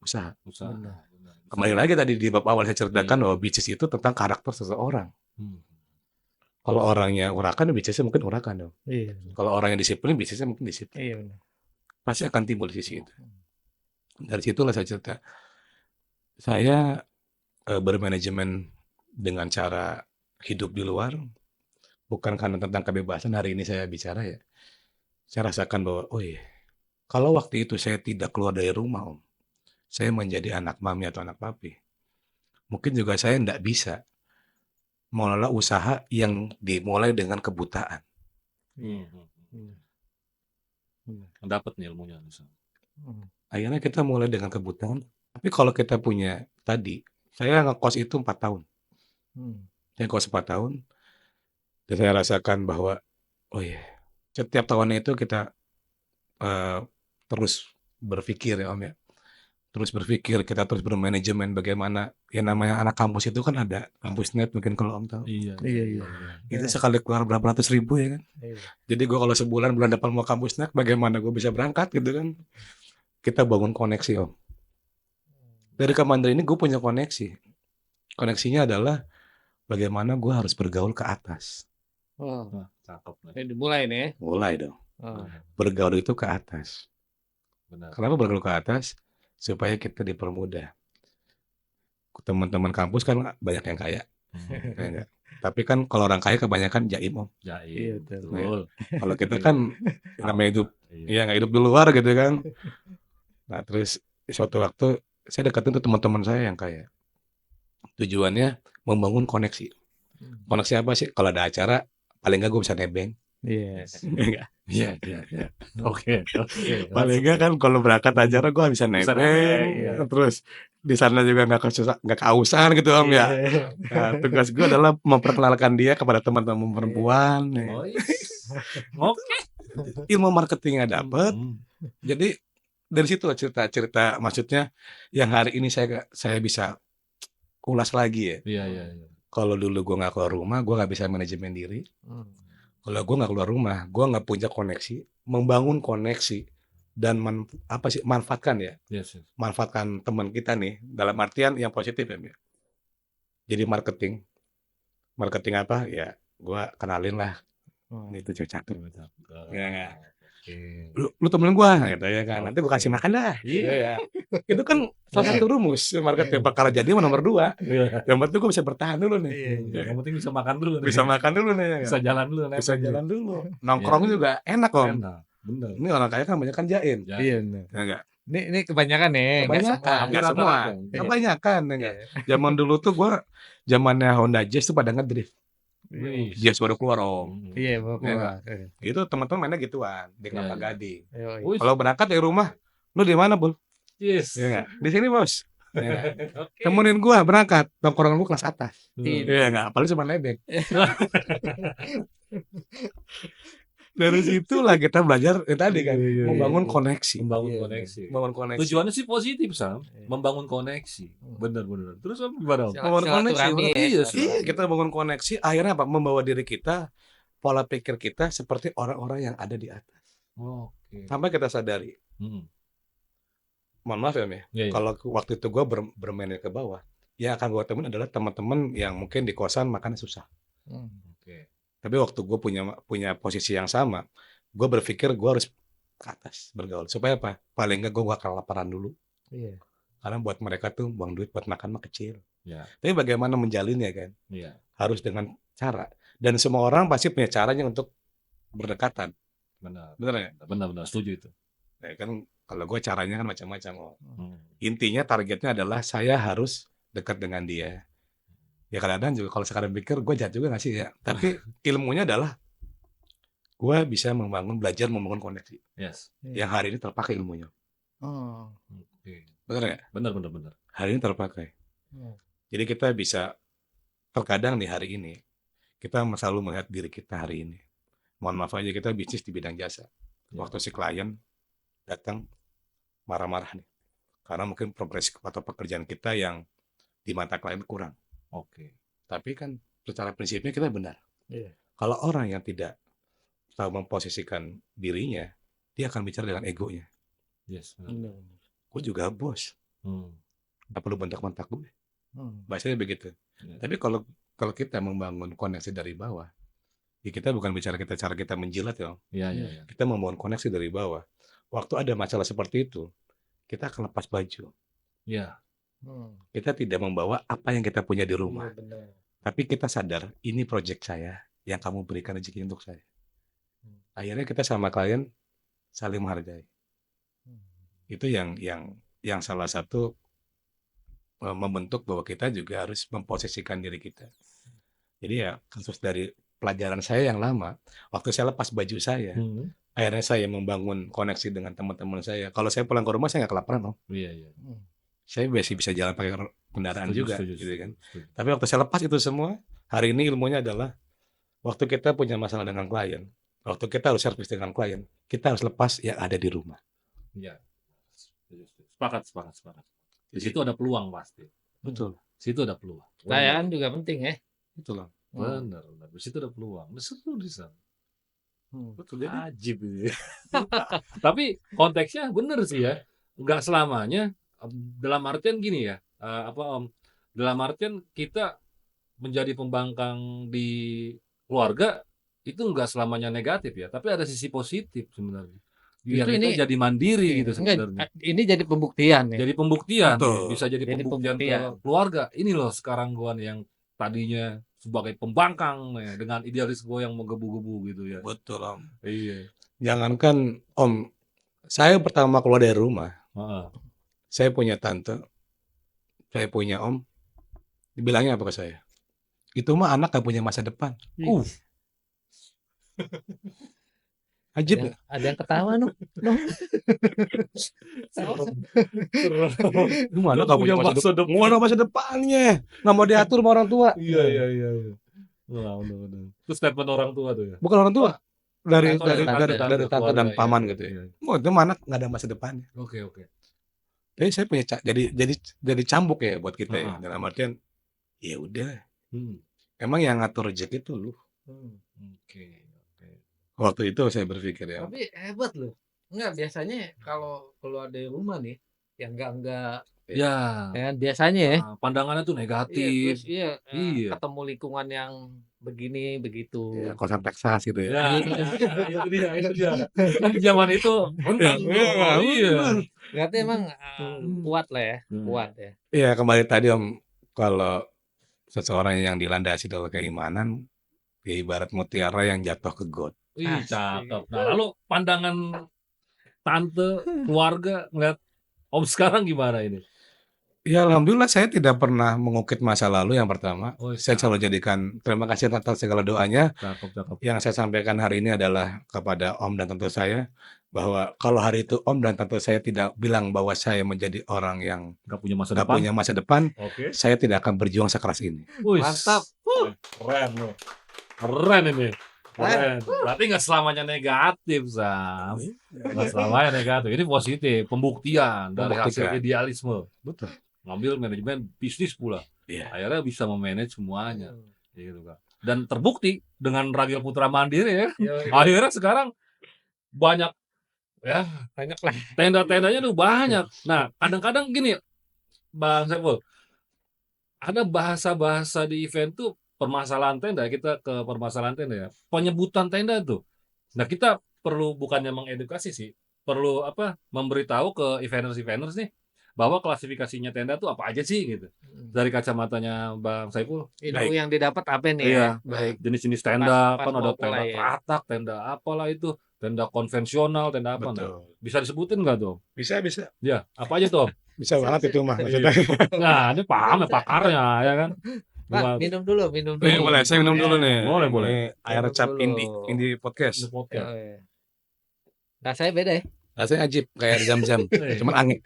usaha. Benar. Kembali lagi tadi di bab awal saya ceritakan bahwa bisnis itu tentang karakter seseorang. Kalau orangnya urakan, bisnisnya mungkin urakan dong. Iya. Kalau orangnya disiplin, bisnisnya mungkin disiplin. Iya benar. Pasti akan timbul di sisi itu. Dari situlah saya cerita. Saya bermanajemen dengan cara hidup di luar, bukan karena tentang kebebasan. Hari ini saya bicara ya, saya rasakan bahwa, oh iya, kalau waktu itu saya tidak keluar dari rumah, Om, saya menjadi anak mami atau anak papi, mungkin juga saya tidak bisa mengelola usaha yang dimulai dengan kebutaan. Dapat nih ilmunya. Akhirnya kita mulai dengan kebutaan. Tapi kalau kita punya tadi, saya ngekos itu 4 tahun. Saya ngekos 4 tahun. Dan saya rasakan bahwa, oh iya, setiap tahunnya itu kita terus berpikir ya Om ya. Terus berpikir, kita terus bermanajemen bagaimana. Ya namanya anak kampus itu kan ada kampus net mungkin kalau Om tahu. Iya. Itu sekali keluar berapa ratus ribu ya kan. Iya. Jadi gue kalau sebulan bulan depan mau kampus net, bagaimana gue bisa berangkat gitu kan. Kita bangun koneksi Om. Dari Kemandiri ini gue punya koneksi. Koneksinya adalah bagaimana gue harus bergaul ke atas. Oh, Cakep. ini dimulai nih. Mulai dong. Oh. Bergaul itu ke atas. Benar. Kenapa bergaul ke atas? Supaya kita dipermudah. Teman-teman kampus kan banyak yang kaya. Ya enggak? Tapi kan kalau orang kaya kebanyakan jaim Om. Iya, Betul. Kalau kita kan namanya hidup, Iya. ya nggak hidup di luar gitu kan. Nah terus suatu waktu saya deketin tuh teman-teman saya yang kaya. Tujuannya membangun koneksi. Koneksi apa sih? Kalau ada acara, paling nggak gue bisa nebeng. Iya. Enggak. Iya. Oke. Paling nggak kan kalau berangkat acara gue bisa Bisa nebeng. nebeng, iya. Terus di sana juga nggak kehausan gitu Om ya. Nah, tugas gue adalah memperkenalkan dia kepada teman-teman perempuan. Oh, iya. Oke. Ilmu marketingnya dapat. Jadi dari situ cerita-cerita, maksudnya yang hari ini saya bisa ulas lagi ya. Iya. Kalau dulu gue nggak keluar rumah, gue nggak bisa manajemen diri. Kalau gue nggak keluar rumah, gue nggak punya koneksi, membangun koneksi dan manfaatkan ya, Yes. manfaatkan teman kita nih dalam artian yang positif ya. Mir. Jadi marketing apa ya? Gue kenalin lah, itu cocok. Ya nggak? Lu temen gue gitu ya kan, nanti gue kasih makan dah. Iya. Ya. Itu kan salah satu rumus marketing. Perkara jadi nomor 2. Iya. Yang penting gue bisa bertahan dulu nih. Yang penting bisa makan dulu. nih. Bisa makan dulu nih. Bisa jalan dulu. Bisa jalan dulu. Nongkrong juga enak Om. Enak. Bener. Ini orang kaya kan banyak kan jain. Iya benar. Ya enggak? Ini kebanyakan nih. Kebanyakan, enggak semua. Iya. Kebanyakan ya enggak? Zaman dulu tuh gua zamannya Honda Jazz tuh pada ngedrift. Wih. Jazz baru keluar Om. Iya, bapak. Itu teman-teman mainnya gituan di Kelapa Iya. Gading. Wih. Kalau berangkat dari rumah, lu di mana, Bul? Yes. Iya nggak? Di sini bos. Ya nggak? Oke. Temenin gua berangkat. Tongkrongan gua kelas atas. Tidak. Iya nggak? Apalagi cuma nebeng. Dari situlah kita belajar tadi kan, Iya, iya, membangun iya. koneksi. Membangun Iya, koneksi. Membangun koneksi. Tujuannya sih positif, Sam. Iya. Membangun koneksi. Bener-bener. Terus Om, gimana Om? Membangun koneksi. Silaturahmi ya, Iya, Iya, kita membangun koneksi. Akhirnya apa? Membawa diri kita, pola pikir kita seperti orang-orang yang ada di atas. Oke. Sampai kita sadari. Hmm. Mohon maaf ya, Iya, iya. kalau waktu itu gue bermain ke bawah, yang akan gue temuin adalah teman-teman yang mungkin di kosan makannya susah. Oke. Tapi waktu gue punya posisi yang sama, gue berpikir gue harus ke atas bergaul. Supaya apa? Paling enggak gue gak kelaparan dulu. Iya. Karena buat mereka tuh buang duit buat makan mah kecil. Ya. Tapi bagaimana menjalinnya kan? Iya. Harus dengan cara. Dan semua orang pasti punya caranya untuk berdekatan. Benar. Bener ya? Benar-benar setuju itu. Ya kan kalau gue caranya kan macam-macam. Hmm. Intinya targetnya adalah saya harus dekat dengan dia. Ya kadang-kadang juga kalau sekarang pikir gue jahat juga gak sih ya. Tapi ilmunya adalah gue bisa belajar membangun koneksi. Yes. Yang hari ini terpakai ilmunya. Oh. Oke. Bener ya? Benar. Hari ini terpakai. Hmm. Jadi kita bisa, terkadang di hari ini, kita selalu melihat diri kita hari ini. Mohon maaf aja kita bisnis di bidang jasa. Ya. Waktu si klien datang marah-marah nih. Karena mungkin progres atau pekerjaan kita yang di mata klien kurang. Oke. Tapi kan secara prinsipnya kita benar. Iya. Kalau orang yang tidak tahu memposisikan dirinya, dia akan bicara dengan egonya. Yes. Benar. Benar. Gue juga bos. Hmm. Gak perlu bentak-bentak gue. Hmm. Bahasanya begitu. Ya. Tapi kalau kita membangun koneksi dari bawah, ya kita bukan bicara cara kita menjilat ya. Iya. Kita membangun koneksi dari bawah. Waktu ada masalah seperti itu, kita akan lepas baju. Iya. Hmm. Kita tidak membawa apa yang kita punya di rumah. Iya, benar. Tapi kita sadar, ini proyek saya yang kamu berikan rezeki untuk saya. Akhirnya kita sama klien saling menghargai. Itu yang salah satu membentuk bahwa kita juga harus memposisikan diri kita. Jadi ya kasus dari pelajaran saya yang lama, waktu saya lepas baju saya, Hmm. akhirnya saya membangun koneksi dengan teman-teman saya. Kalau saya pulang ke rumah saya nggak kelaparan, Om. Iya. Saya masih bisa jalan pakai kendaraan juga, Setuju. gitu kan. Setuju. Tapi waktu saya lepas itu semua, hari ini ilmunya adalah waktu kita punya masalah dengan klien, waktu kita harus servis dengan klien, kita harus lepas yang ada di rumah. Iya. Sepakat. Di situ ada peluang pasti. Betul, Di situ ada peluang. Kekayaan juga penting ya. betul, Om. Benar. Di situ ada peluang. Seru di sana. Betul. Jadi Ajib ini. Tapi konteksnya bener sih ya. Nggak selamanya. Dalam artian gini ya. Om? Dalam artian kita menjadi pembangkang di keluarga itu nggak selamanya negatif ya. Tapi ada sisi positif sebenarnya. Biar Justru kita ini- jadi mandiri gitu Enggak, sebenarnya. ini jadi pembuktian ya. Jadi pembuktian, Betul. bisa jadi Jadi pembuktian ke pembuktian. keluarga. Ini loh sekarang gua nih yang tadinya sebagai pembangkang nih, dengan idealis gua yang menggebu-gebu gitu ya. betul, Om. Iya. Jangankan Om, saya pertama keluar dari rumah, Heeh. saya punya tante, saya punya Om, dibilangnya apa ke saya? Itu mah anak gak punya masa depan. Ajib nggak? Ada yang ketawa no. Lu mana gak punya masa depan? Mana masa depannya? Nggak mau diatur sama orang tua. Iya. Wah, benar. Itu statement orang tua tuh ya. Bukan orang tua. Dari Tante, tante dan keluarga, paman iya. gitu ya. Iya. Oh, itu mah anak nggak ada masa depannya. Oke. Jadi saya punya jadi cambuk ya buat kita ya. Heeh. Dalam artian ya udah. Hmm. Emang yang ngatur rezeki itu lu. Oke. Waktu itu saya berpikir ya. Tapi hebat loh. Enggak, biasanya kalau keluar dari rumah nih, yang enggak Ya. ya kan, biasanya ya. Pandangannya tuh Iya, negatif. terus iya, Iya. ketemu lingkungan yang begini begitu. Ya, kosan Texas gitu ya. Ya, itu dia. Kan di zaman itu Ya, iya. Berarti emang kuat lah ya, Hmm. kuat ya. Iya, kembali tadi Om, kalau seseorang yang dilandasi oleh keimanan, ya ibarat mutiara yang jatuh ke got. Ih, Asik. cakep. Nah, lalu pandangan tante, keluarga ngeliat Om sekarang gimana ini? Ya alhamdulillah saya tidak pernah mengukit masa lalu yang pertama. Oh, Saya selalu jadikan terima kasih atas segala doanya. Cakep. Yang saya sampaikan hari ini adalah kepada Om dan tentu saya bahwa kalau hari itu Om dan Tante saya tidak bilang bahwa saya menjadi orang yang Nggak punya masa nggak depan. punya masa depan, Oke. saya tidak akan berjuang sekeras ini. Wih, Mantap. Keren loh. Keren ini. Keren. Berarti nggak selamanya negatif, Sam. Nggak selamanya negatif. Ini positif. Pembuktian dari hasil Pembuktian. idealisme. Betul. Ngambil manajemen bisnis pula. Iya. Akhirnya bisa memanage semuanya. Gitu, Kak. Dan terbukti dengan Ragil Putra Mandiri ya. Akhirnya sekarang banyak ya, Banyak lah. tenda-tendanya tuh banyak. Nah, kadang-kadang gini, Bang Saiful, ada bahasa-bahasa di event tuh permasalahan tenda, kita ke permasalahan tenda ya. Penyebutan tenda tuh. Nah, kita perlu bukannya mengedukasi sih, perlu memberitahu ke eventers-eventers nih bahwa klasifikasinya tenda tuh apa aja sih gitu. Dari kacamatanya Bang Saiful, Ilmu Baik. yang didapat apa nih Iya, ya? Baik. jenis-jenis tenda, Pas kan ada mau tenda mulai ya. teratak, tenda apalah itu, tenda konvensional, tenda apa. Nah, Betul. bisa disebutin nggak tuh? Bisa. Ya, apa aja tuh? Bisa banget itu mah. Iya. Maksudnya. Nah, ini paham ya pakarnya ya kan. Pak, Gimana? minum dulu. Nih, boleh, saya minum dulu nih. Boleh. Ini air Minum cap dulu. Indie Podcast. Ini podcast. Rasanya beda ya. Rasanya ajib kayak jam-jam, cuman angin.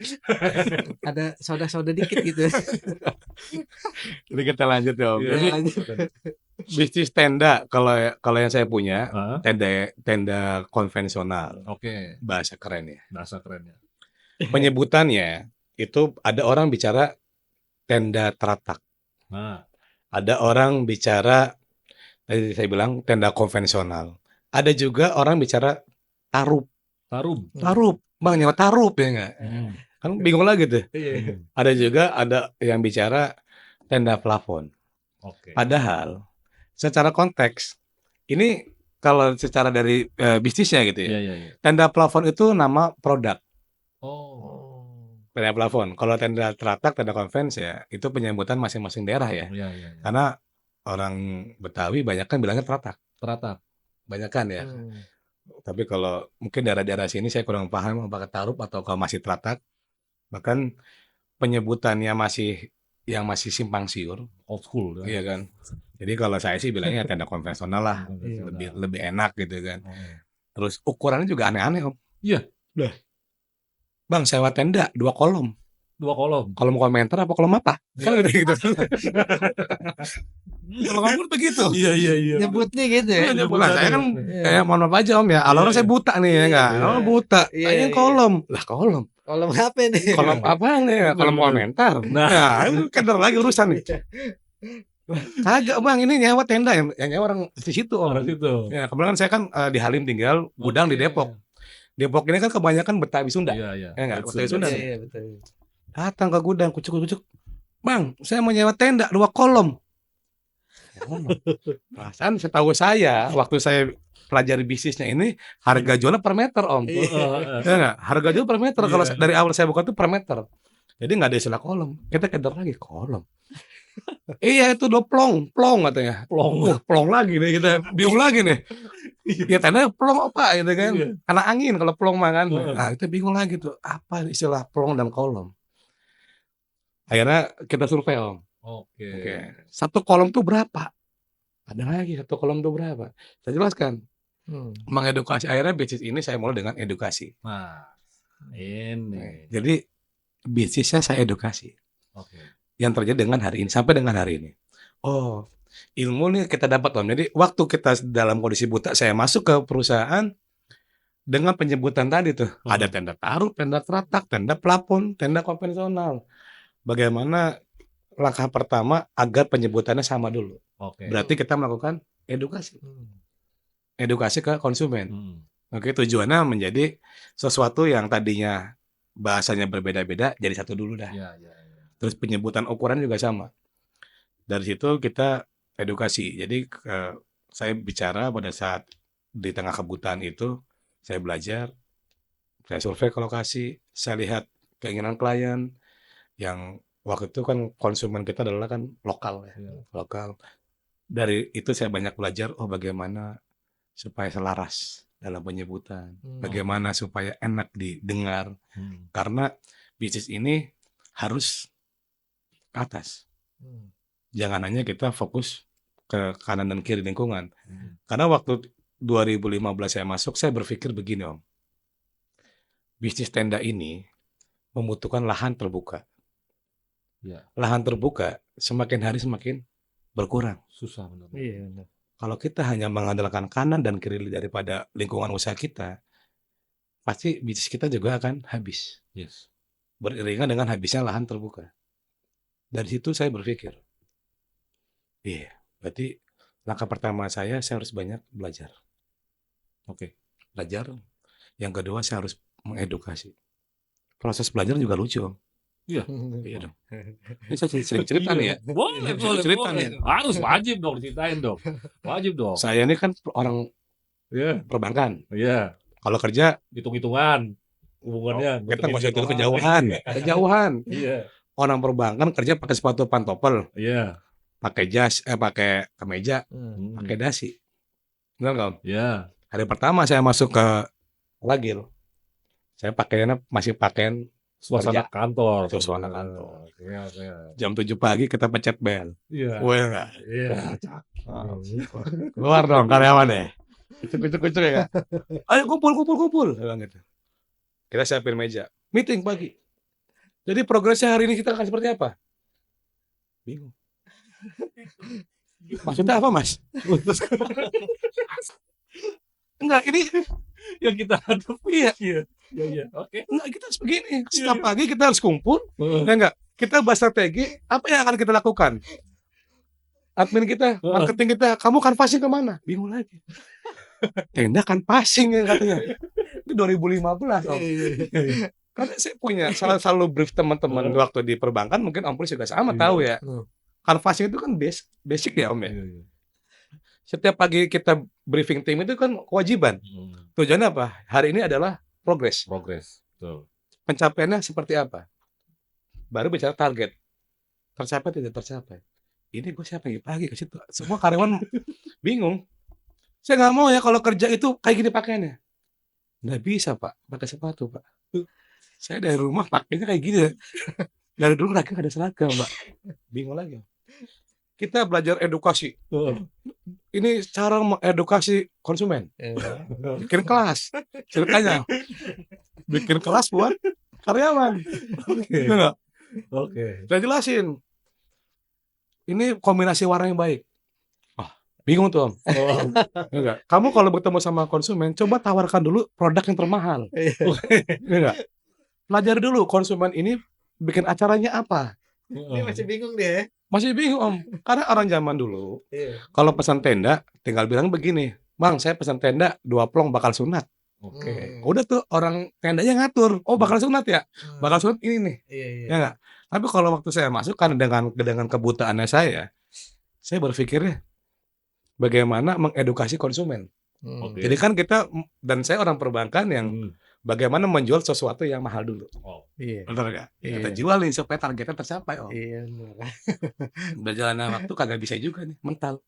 Ada soda-soda dikit gitu. Jadi kita lanjut ya Om. Iya. Jadi bisnis tenda kalau yang saya punya Hah? tenda konvensional, Oke, bahasa keren ya. bahasa kerennya. Penyebutannya itu ada orang bicara tenda teratak, Nah, ada orang bicara tadi saya bilang tenda konvensional, ada juga orang bicara tarup. tarum. Bang nyewa tarup ya nggak? Kan bingung lagi tuh. Iya. Ada juga ada yang bicara tenda plafon. Oke. Padahal secara konteks ini kalau secara dari bisnisnya gitu ya. Iya. Tenda plafon itu nama produk. Oh. Tenda plafon. Kalau tenda teratak, tenda konvens ya itu penyebutan masing-masing daerah ya. Iya. Karena orang Betawi banyak kan bilangnya teratak. Teratak. Banyak kan ya. Tapi kalau mungkin daerah-daerah sini saya kurang paham apakah tarup atau kalau masih teratak. Bahkan penyebutannya masih simpang siur. Old school. Iya kan. Jadi kalau saya sih bilangnya tenda konvensional lah. Lebih enak gitu kan. Terus ukurannya juga aneh-aneh Om. Iya. Udah. Bang sewa tenda 2 kolom. 2 kolom. Kolom komentar apa kolom apa? Kan udah gitu. Kalau kamu begitu. Iya. Nyebutnya gitu ya. Nah, saya kan kayak mohon maaf aja Om ya. Alurnya saya buta nih ya enggak. Iya. Oh buta. Iya, Ini iya. kolom. Lah kolom. Kolom apa nih? Kolom apa nih? Kolom komentar. Nah, itu kedar lagi urusan nih. Kagak Bang, ini nyewa tenda yang nyewa orang di situ Om. Orang situ. Ya, kebetulan saya kan di Halim tinggal, gudang di Depok. Depok ini kan kebanyakan Betawi Sunda. Iya. Ya enggak, Betawi Sunda. Iya, betul. Datang ke gudang, kucuk-kucuk. Bang, saya mau nyewa tenda 2 kolom. Perasaan setahu saya, waktu saya pelajari bisnisnya ini, harga jualnya per meter Om. Ya enggak? Harga jual per meter. Kalau dari awal saya buka tuh per meter. Jadi nggak ada istilah kolom. Kita kedar lagi kolom. Iya itu plong katanya. Plong lagi nih kita bingung lagi nih. Ya tanda plong apa gitu kan? Iya. Karena angin kalau plong mah kan. Heeh. Nah kita bingung lagi tuh apa istilah plong dan kolom. Akhirnya kita survei Om. Oke. Oke. 1 kolom tuh berapa? Ada lagi 1 kolom tuh berapa? Saya jelaskan. Mengedukasi. Akhirnya bisnis ini saya mulai dengan edukasi. Nah, ini. Jadi bisnisnya saya edukasi. Oke. Yang terjadi dengan hari ini sampai dengan hari ini. Oh, ilmu nih kita dapat Om. Jadi waktu kita dalam kondisi buta, saya masuk ke perusahaan dengan penyebutan tadi tuh. Ada tenda taruh, tenda teratak, tenda plafon, tenda konvensional. Bagaimana langkah pertama agar penyebutannya sama dulu. Oke. Berarti kita melakukan edukasi. Edukasi ke konsumen. Oke, tujuannya menjadi sesuatu yang tadinya bahasanya berbeda-beda jadi satu dulu dah. Iya. Terus penyebutan ukuran juga sama. Dari situ kita edukasi. Jadi saya bicara pada saat di tengah kebutaan itu, saya belajar, saya survei ke lokasi, saya lihat keinginan klien yang waktu itu kan konsumen kita adalah kan lokal ya, lokal. Dari itu saya banyak belajar, bagaimana supaya selaras dalam penyebutan, bagaimana supaya enak didengar, karena bisnis ini harus ke atas. Jangan hanya kita fokus ke kanan dan kiri lingkungan. Karena waktu 2015 saya masuk, saya berpikir begini Om. bisnis tenda ini membutuhkan lahan terbuka. Iya. Lahan terbuka semakin hari semakin berkurang. Susah benar. Iya benar. Kalau kita hanya mengandalkan kanan dan kiri daripada lingkungan usaha kita, pasti bisnis kita juga akan habis. Yes. Beriringan dengan habisnya lahan terbuka. Dari situ saya berpikir, berarti langkah pertama saya harus banyak belajar. Oke. Belajar. Yang kedua saya harus mengedukasi. Proses belajar juga lucu. Iya dong. Ini saya sering cerita nih ya. Boleh, Cerita boleh. nih. Harus wajib dong ceritain dong. Wajib dong. Saya ini kan orang Iya. perbankan. Iya. Kalau kerja, Hitung-hitungan hubungannya. kita nggak usah itu kejauhan. Kejauhan. Iya. Orang perbankan kerja pakai sepatu pantopel, Iya. pakai jas, pakai kemeja, pakai dasi. Benar nggak Om? Iya. Hari pertama saya masuk ke Ragil, saya pakaiannya masih pakaian Suasana kantor. Suasana kantor. Iya, iya. jam 7 pagi kita pencet bel. Iya. Wah enggak. Iya. Keluar dong karyawan deh. Kucuk ya Kak. Ayo kumpul. Bilang gitu. Kita siapin meja. Meeting pagi. Jadi progresnya hari ini kita akan seperti apa? Bingung. Maksudnya apa Mas? Enggak, ini Yang kita hadapi. iya. Iya. Oke. Enggak, kita harus begini. Setiap pagi kita harus kumpul. Ya enggak? Kita bahas strategi, apa yang akan kita lakukan? Admin kita, marketing kita, kamu kan passing kemana? Bingung lagi. Tenda kan passing ya katanya. Itu 2015 Om. Karena saya punya selalu brief teman-teman waktu di perbankan, mungkin Om Pris juga sama tahu ya. Kan passing itu kan basic ya Om ya. Setiap pagi kita briefing tim itu kan kewajiban. Tujuannya apa? Hari ini adalah progres. Betul. Pencapaiannya seperti apa? Baru bicara target. Tercapai tidak tercapai. Ini gue siapa pagi ke situ. Semua karyawan bingung. Saya nggak mau ya kalau kerja itu kayak gini pakaiannya. Nggak bisa Pak, pakai sepatu Pak. Saya dari rumah pakainya kayak gini. Dari dulu lagi nggak ada seragam Pak. Bingung lagi. Kita belajar edukasi. Ini cara mengedukasi konsumen. Bikin kelas. Ceritanya. Bikin kelas buat karyawan. Oke. Saya jelasin. Ini kombinasi warna yang baik. Bingung tuh Om. Enggak. Kamu kalau bertemu sama konsumen, coba tawarkan dulu produk yang termahal. Enggak. Pelajari dulu konsumen ini bikin acaranya apa. Ini masih bingung dia. Masih bingung Om. Karena orang zaman dulu, kalau pesan tenda, tinggal bilang begini, Bang, saya pesan tenda 2 plong bakal sunat. Oke. Udah tuh orang tendanya ngatur. Oh bakal sunat ya? Bakal sunat ini nih. Iya. Ya enggak? Tapi kalau waktu saya masuk kan dengan kebutaannya saya berpikirnya bagaimana mengedukasi konsumen. Oke. Jadi kan kita, dan saya orang perbankan yang bagaimana menjual sesuatu yang mahal dulu. Iya. Betul nggak? Iya. Kita jual nih supaya targetnya tercapai Om. Iya benar. Berjalannya waktu kagak bisa juga nih, mental.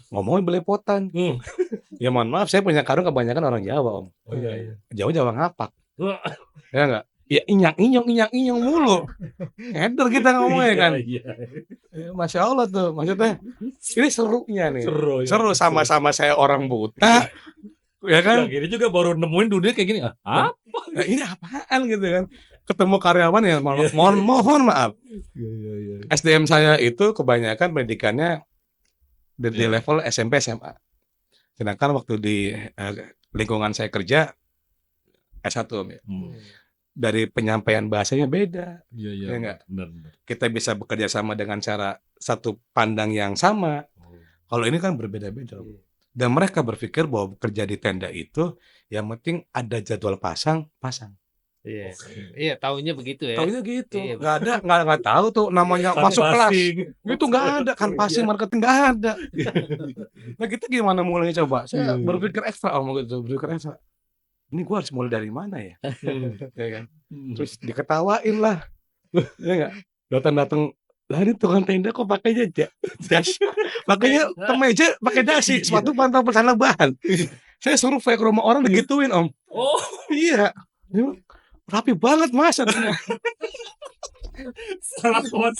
Ngomongin belepotan. Ya mohon maaf, saya punya karung kebanyakan orang Jawa Om. Oh iya. Jawa ngapak. Ya enggak? Ya inyang mulu. Header kita ngomongnya kan. Iya. Masya Allah tuh, maksudnya ini serunya nih. Seru. Sama-sama saya orang buta. Ya kan? Yang ini juga baru nemuin dunia kayak gini. Nah, ini apaan gitu kan? Ketemu karyawan ya, mohon maaf. Iya. SDM saya itu kebanyakan pendidikannya di level SMP SMA. Sedangkan waktu di lingkungan saya kerja S1 Om ya. Dari penyampaian bahasanya beda. Iya. Ya enggak? Benar. Kita bisa bekerja sama dengan cara satu pandang yang sama. Kalau ini kan berbeda-beda. Dan mereka berpikir bahwa bekerja di tenda itu yang penting ada jadwal pasang. Iya. Iya, taunya begitu ya. Taunya gitu. Iya. Nggak tahu tuh namanya masuk kelas. Itu nggak ada kan passing marketing nggak ada. Nah kita gimana mulainya coba? Saya berpikir ekstra berpikir ekstra. Ini gue harus mulai dari mana ya? Ya kan? Terus diketawain lah. Ya nggak? Datang lah ini tukang tenda kok pakainya dasi, pakainya kemeja pakai dasi, sepatu pantofel celana bahan. Saya survei ke rumah orang digituin Om. Oh iya, rapi banget Mas. sangat kuat.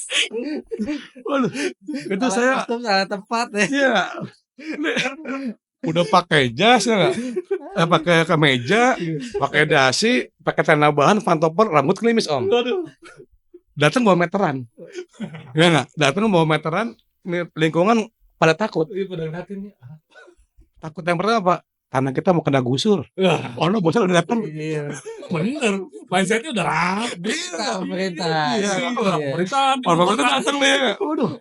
Waduh, itu saya salah tempat ya. iya. Udah pakai jas ya nggak? Pakai kemeja, pakai dasi, pakai celana bahan, pantopel, rambut klimis om. Datang bawa meteran, ya nggak? Datang bawa meteran, lingkungan pada takut. Iya, pada ngeliatin nih. Takut yang pertama apa? Tanah kita mau kena gusur. Oh no, bosnya udah datang. Iya. Bener, mindsetnya udah rapi. Pemerintah. Iya, Iya. pemerintahan. Orang itu datang deh. Waduh.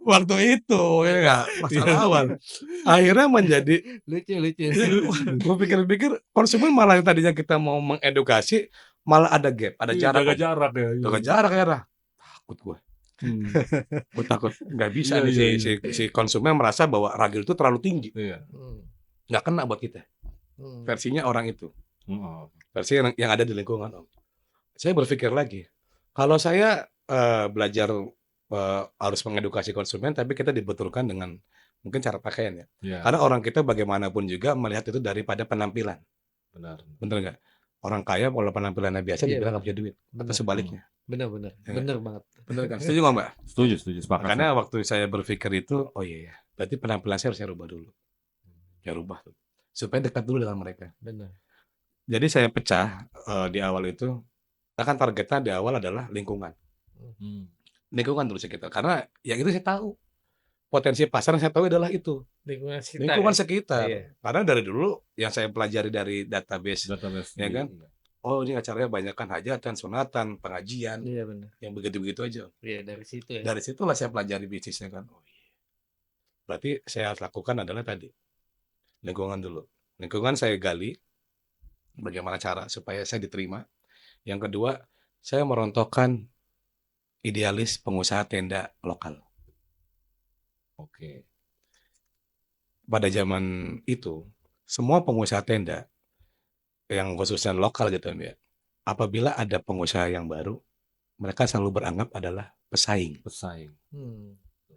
Waktu itu ya nggak, masa awal. Akhirnya menjadi, Lucu. gue pikir-pikir konsumen malah yang tadinya kita mau mengedukasi, malah ada gap, ada Iya, jarak. jaga jarak ya. Jaga jarak ya. Takut gue. Gue takut nggak bisa Iya, nih iya, si konsumen merasa bahwa ragil itu terlalu tinggi, Iya. nggak kena buat kita. Versinya orang itu, versi yang ada di lingkungan om. Saya berpikir lagi, kalau saya belajar harus mengedukasi konsumen, tapi kita dibetulkan dengan mungkin cara pakaian ya. Iya, Karena orang kita bagaimanapun juga melihat itu daripada penampilan, benar. bener nggak? Orang kaya kalau penampilannya biasa Iya, dibilang nggak punya duit, atau Benar. sebaliknya, Benar. Ya. Benar banget. bener kan? Setuju nggak mbak? Setuju, sepakat. Makanya waktu saya berpikir itu, oh iya ya, berarti penampilan saya harus saya rubah dulu. Ya rubah tuh. Supaya dekat dulu dengan mereka. Benar. Jadi saya pecah di awal itu, kita kan targetnya di awal adalah lingkungan. Lingkungan dulu sekitar. Karena yang itu saya tahu. Potensi pasar yang saya tahu adalah itu. Lingkungan sekitar. Lingkungan ya? sekitar. Iya. Karena dari dulu yang saya pelajari dari database, Database. ya kan? Oh ini acaranya banyak kan hajatan, sunatan, pengajian, Iya benar. yang begitu-begitu aja. Iya dari situ ya. Dari situlah saya pelajari bisnisnya kan. Oh iya. Berarti saya harus lakukan adalah tadi lingkungan dulu. Lingkungan saya gali bagaimana cara supaya saya diterima. Yang kedua, saya merontokkan idealis pengusaha tenda lokal. Oke. Pada zaman itu, semua pengusaha tenda yang khususnya lokal gitu ya, apabila ada pengusaha yang baru, mereka selalu beranggap adalah pesaing. Pesaing.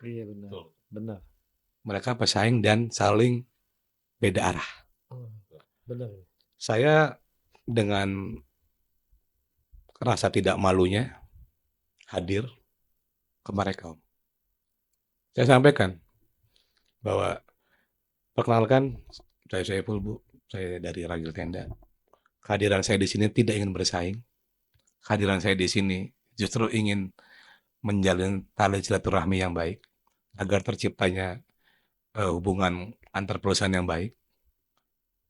Iya benar. Betul. Benar. Mereka pesaing dan saling beda arah. Benar. Saya dengan rasa tidak malunya hadir ke mereka. Saya sampaikan bahwa perkenalkan saya Saiful Bu, saya dari Ragil Tenda. Kehadiran saya di sini tidak ingin bersaing. Kehadiran saya di sini justru ingin menjalin tali silaturahmi yang baik agar terciptanya hubungan antar perusahaan yang baik.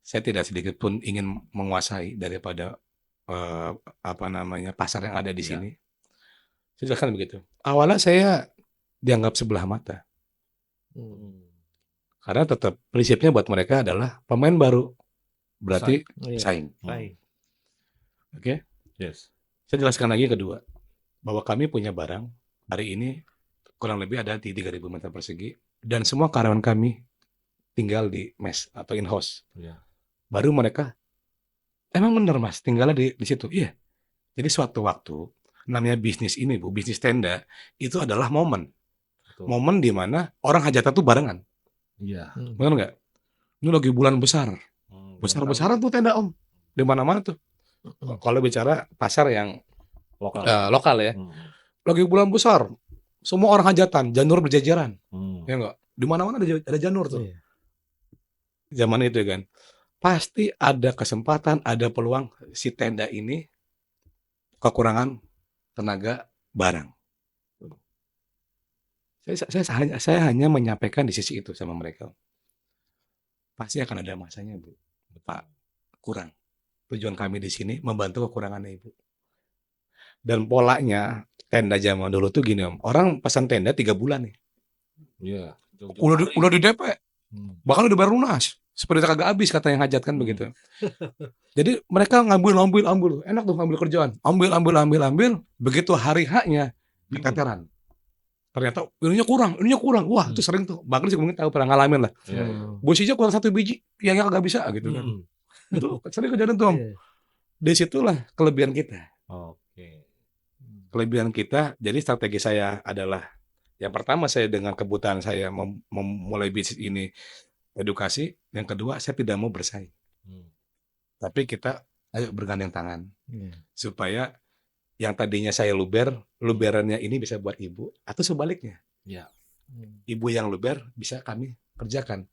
Saya tidak sedikit pun ingin menguasai daripada pasar yang ada di sini. Saya jelaskan begitu. Awalnya saya dianggap sebelah mata. Karena tetap prinsipnya buat mereka adalah pemain baru. Berarti saing. Baik. Oke? Yes. Saya jelaskan lagi yang kedua. Bahwa kami punya barang. Hari ini kurang lebih ada di 3.000 meter persegi. Dan semua karyawan kami tinggal di mes atau in-house. Iya. Baru mereka, emang bener mas, tinggalnya di situ. Iya. Jadi suatu waktu, namanya bisnis ini Bu, bisnis tenda, itu adalah momen. Betul. Momen di mana orang hajatan tuh barengan. Iya. Benar nggak? Ini lagi bulan besar. Besar-besaran tuh tenda om. Di mana-mana tuh. Kalau bicara pasar yang Lokal. lokal ya. Lagi bulan besar. Semua orang hajatan, janur berjajaran. Ya enggak? Di mana-mana ada janur tuh. Iya. Zaman itu ya kan. Pasti ada kesempatan, ada peluang si tenda ini kekurangan tenaga barang. Saya hanya menyampaikan di sisi itu sama mereka. Pasti akan ada masanya, Bu. Pak, kurang. Tujuan kami di sini membantu kekurangannya Ibu. Dan polanya tenda zaman dulu tuh gini Om. Orang pesan tenda 3 bulan nih. Iya. Udah di DP. Bahkan udah bayar lunas. Seperti kagak habis kata yang hajat kan begitu. Jadi mereka ngambil. Enak tuh ngambil kerjaan. Ambil. Begitu hari H-nya keteteran. Ternyata ininya kurang. Wah, itu sering tuh. Bahkan sih mungkin tahu pernah ngalamin lah. Bosinya kurang 1 biji, yang kagak bisa gitu kan. Itu sering kejadian tuh Om. Iya. Disitulah kelebihan kita. Oke. Kelebihan kita, jadi strategi saya adalah yang pertama saya dengan kebutuhan saya memulai bisnis ini edukasi, yang kedua saya tidak mau bersaing. Tapi kita ayo bergandeng tangan supaya yang tadinya saya luberannya ini bisa buat ibu atau sebaliknya. Iya. Ibu yang luber bisa kami kerjakan.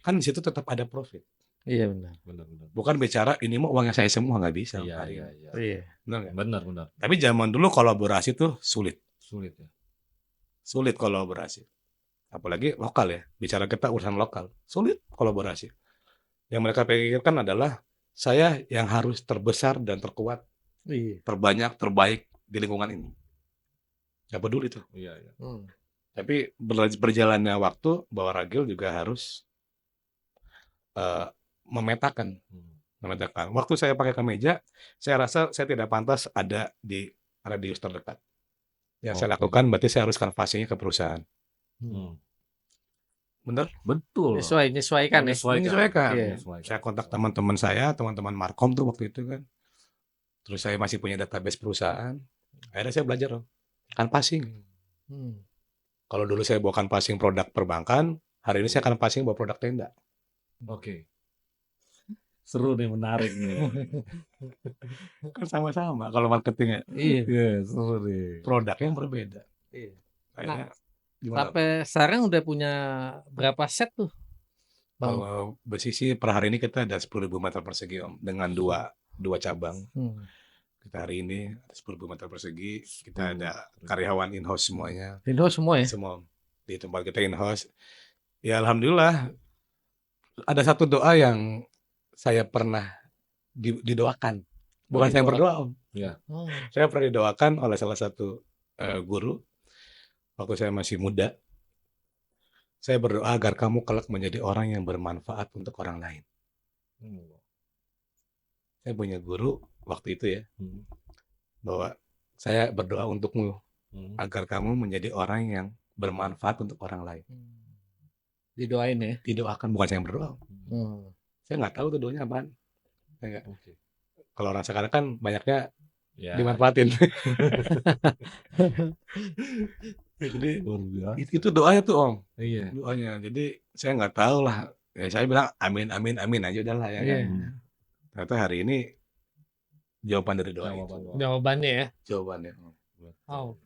kan di situ tetap ada profit. Iya benar. Benar. Bukan bicara ini mah uangnya saya semua, nggak bisa. Iya. Iya. Benar nggak? Benar. Tapi zaman dulu kolaborasi tuh sulit kolaborasi. Apalagi lokal ya, bicara kita urusan lokal, sulit kolaborasi. Yang mereka pikirkan adalah saya yang harus terbesar dan terkuat, Iya. terbanyak, terbaik di lingkungan ini. Gak peduli tuh. Iya. Tapi berjalannya waktu, bahwa Ragil juga harus memetakan. Waktu saya pakai kemeja, saya rasa saya tidak pantas ada di radius terdekat. Yang saya lakukan berarti saya harus canvassing ke perusahaan. Bener? Betul. Menyesuaikan ya. Menyesuaikan. Iya. Saya kontak teman-teman saya, teman-teman Markom tuh waktu itu kan. Terus saya masih punya database perusahaan. Akhirnya saya belajar canvassing. Kalau dulu saya bawa canvassing produk perbankan, hari ini saya canvassing bawa produk tenda. Oke. Seru nih, menarik nih. Kan sama-sama kalau marketing ya. Iya. Seru nih. Produknya yang berbeda. Iya. Akhirnya, gimana? Sampai sekarang udah punya berapa set tuh, Bang? Kalau besi sih per hari ini kita ada 10.000 meter persegi Om, dengan dua cabang. Kita hari ini ada 10.000 meter persegi, kita ada karyawan in-house semuanya. In-house semua ya? Semua di tempat kita in-house. Ya alhamdulillah, ada satu doa yang saya pernah didoakan. Bukan saya yang berdoa Om. Oh. Saya pernah didoakan oleh salah satu guru waktu saya masih muda. Saya berdoa agar kamu kelak menjadi orang yang bermanfaat untuk orang lain. Saya punya guru waktu itu ya, bahwa saya berdoa untukmu agar kamu menjadi orang yang bermanfaat untuk orang lain. Didoain ya? Didoakan, bukan saya yang berdoa. Saya nggak tahu tuh doanya apaan. Kalau orang sekarang kan banyaknya dimanfaatin. Jadi itu doanya tuh Om. Iya. Doanya. Jadi saya nggak tahu lah. Ya, saya bilang amin aja udahlah ya. Iya. Kan? Ternyata hari ini jawaban dari doa itu. Jawabannya ya? Jawabannya. Oh.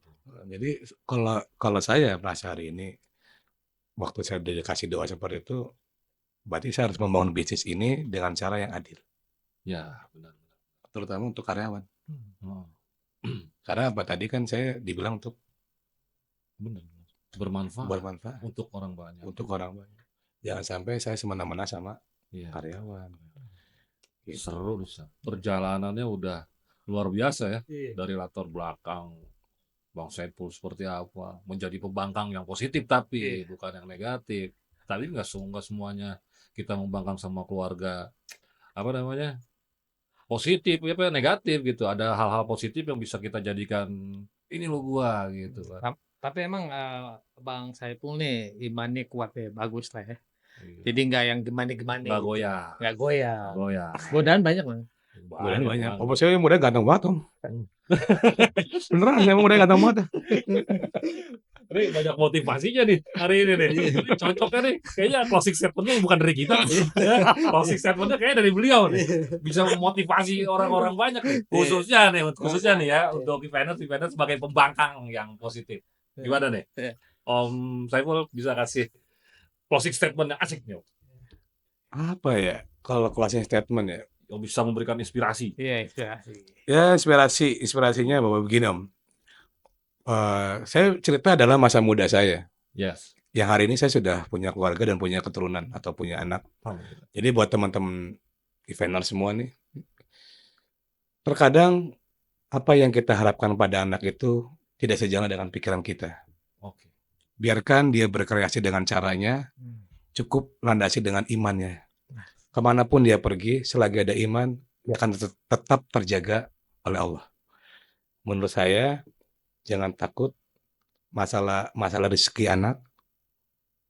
Jadi kalau saya merasa hari ini waktu saya dikasih doa seperti itu, berarti saya harus membangun bisnis ini dengan cara yang adil. Ya, benar. Terutama untuk karyawan. Karena apa tadi kan saya dibilang untuk Benar. Bermanfaat untuk orang banyak. Jangan sampai saya semena-mena sama Iya. karyawan. Gitu. Seru bisa. Perjalanannya udah luar biasa ya. Iya. Dari latar belakang Bang Saiful seperti apa, menjadi pembangkang yang positif tapi bukan yang negatif. Tapi nggak semuanya kita membangkang sama keluarga positif ya, negatif gitu. Ada hal-hal positif yang bisa kita jadikan ini lo gua gitu kan. Tapi emang Bang Saiful nih imannya kuat ya, bagus lah ya. Iya. Jadi nggak yang gemane-gemane. Nggak goyah. Nggak goyah. Goyah. Godaan banyak Bang. Banyak. Om saya yang muda ganteng banget Om. Beneran saya muda ganteng banget. Ini banyak motivasinya nih hari ini nih. Ini cocoknya nih. Kayaknya closing statementnya bukan dari kita. Closing statementnya kayaknya dari beliau nih. Bisa memotivasi orang-orang banyak nih. Khususnya nih ya untuk Eveners sebagai pembangkang yang positif. Gimana nih? Om Saiful bisa kasih closing statement yang asik nih. Apa ya? Kalau closing statement ya. Yang bisa memberikan inspirasi. Iya, inspirasi. Ya inspirasinya bahwa begini Om. Saya cerita adalah masa muda saya. Yes. Yang hari ini saya sudah punya keluarga dan punya keturunan atau punya anak. Jadi buat teman-teman Eveners semua nih, terkadang apa yang kita harapkan pada anak itu tidak sejalan dengan pikiran kita. Oke. Biarkan dia berkreasi dengan caranya, cukup landasi dengan imannya. Kemanapun dia pergi, selagi ada iman, dia akan tetap terjaga oleh Allah. Menurut saya, jangan takut masalah rezeki anak.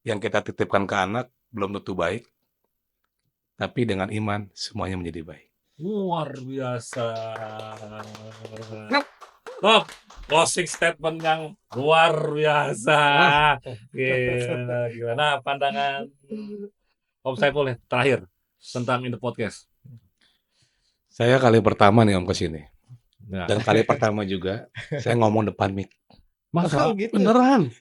Yang kita titipkan ke anak belum tentu baik, tapi dengan iman semuanya menjadi baik. Luar biasa. Closing statement yang luar biasa. Gimana pandangan Om Saiful nih terakhir tentang In The Podcast? Saya kali pertama nih Om kesini. Nah. Dan kali pertama juga saya ngomong depan mic. Masa gitu? Beneran.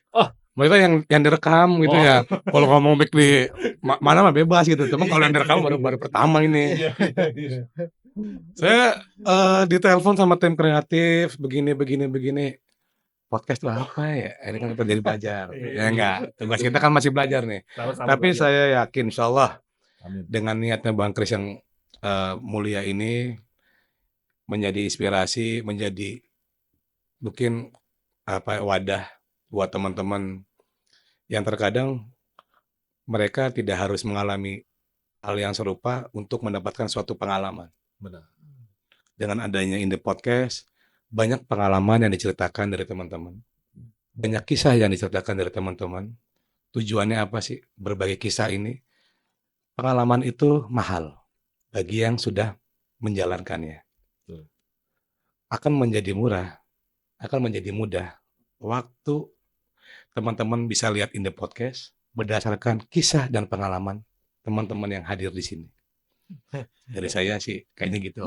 Maksudnya yang direkam gitu Oh. ya. Kalau ngomong back di mana mah bebas gitu. Cuma kalau yang direkam baru pertama ini. Saya ditelepon sama tim kreatif begini. Podcast tuh apa ya? Ini kan kita jadi belajar. Ya enggak. Tugas kita kan masih belajar nih. Sama-sama Tapi belajar. saya yakin insyaallah Amin. dengan niatnya Bang Kris yang mulia ini menjadi inspirasi, menjadi mungkin wadah buat teman-teman yang terkadang mereka tidak harus mengalami hal yang serupa untuk mendapatkan suatu pengalaman. Benar. Dengan adanya In The Podcast, banyak pengalaman yang diceritakan dari teman-teman. Banyak kisah yang diceritakan dari teman-teman. Tujuannya apa sih berbagi kisah ini? Pengalaman itu mahal bagi yang sudah menjalankannya. Betul. Akan menjadi murah, akan menjadi mudah waktu teman-teman bisa lihat In The Podcast berdasarkan kisah dan pengalaman teman-teman yang hadir di sini. Dari saya sih kayaknya gitu.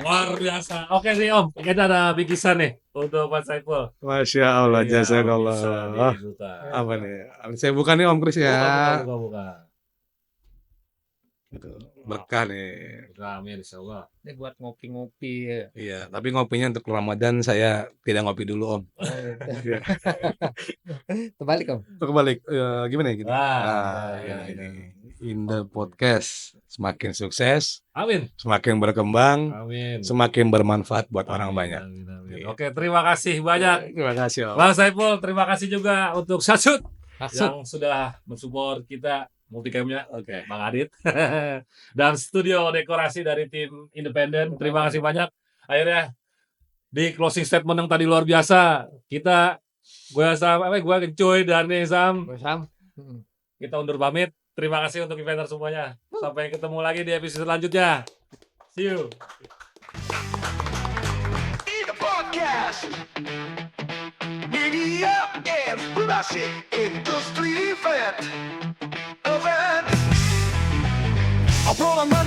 Luar biasa. Oke nih Om, kita ada bingkisan nih untuk Pak Saiful. Masya Allah, Iya, jazakallah. bisa nih, buka. Apa nih? Saya bukan nih Om Kris ya. Buka. Gitu. Berkah nih. Buka, amin, insyaallah. Ini buat ngopi-ngopi ya. Iya, tapi ngopinya untuk Ramadan saya tidak ngopi dulu Om. Iya. Terbalik Om. Kebalik, gimana ya gitu? Iya. Ini In The Podcast semakin sukses, Amin. semakin berkembang, Amin. semakin bermanfaat buat orang Amin, banyak. amin. Oke, terima kasih banyak. Terima kasih Om. Bang Saiful, terima kasih juga untuk Sasut Masuk. yang sudah mensupport kita multicam-nya. Oke. Bang Adit dan studio dekorasi dari tim independen. Terima kasih banyak. Akhirnya di closing statement yang tadi luar biasa, gue Kencuy dan nih Sam, Sam. kita undur pamit. Terima kasih untuk eventer semuanya. Sampai ketemu lagi di episode selanjutnya. See you. In The Podcast. Media and Plastic Industry Event. I pull a man,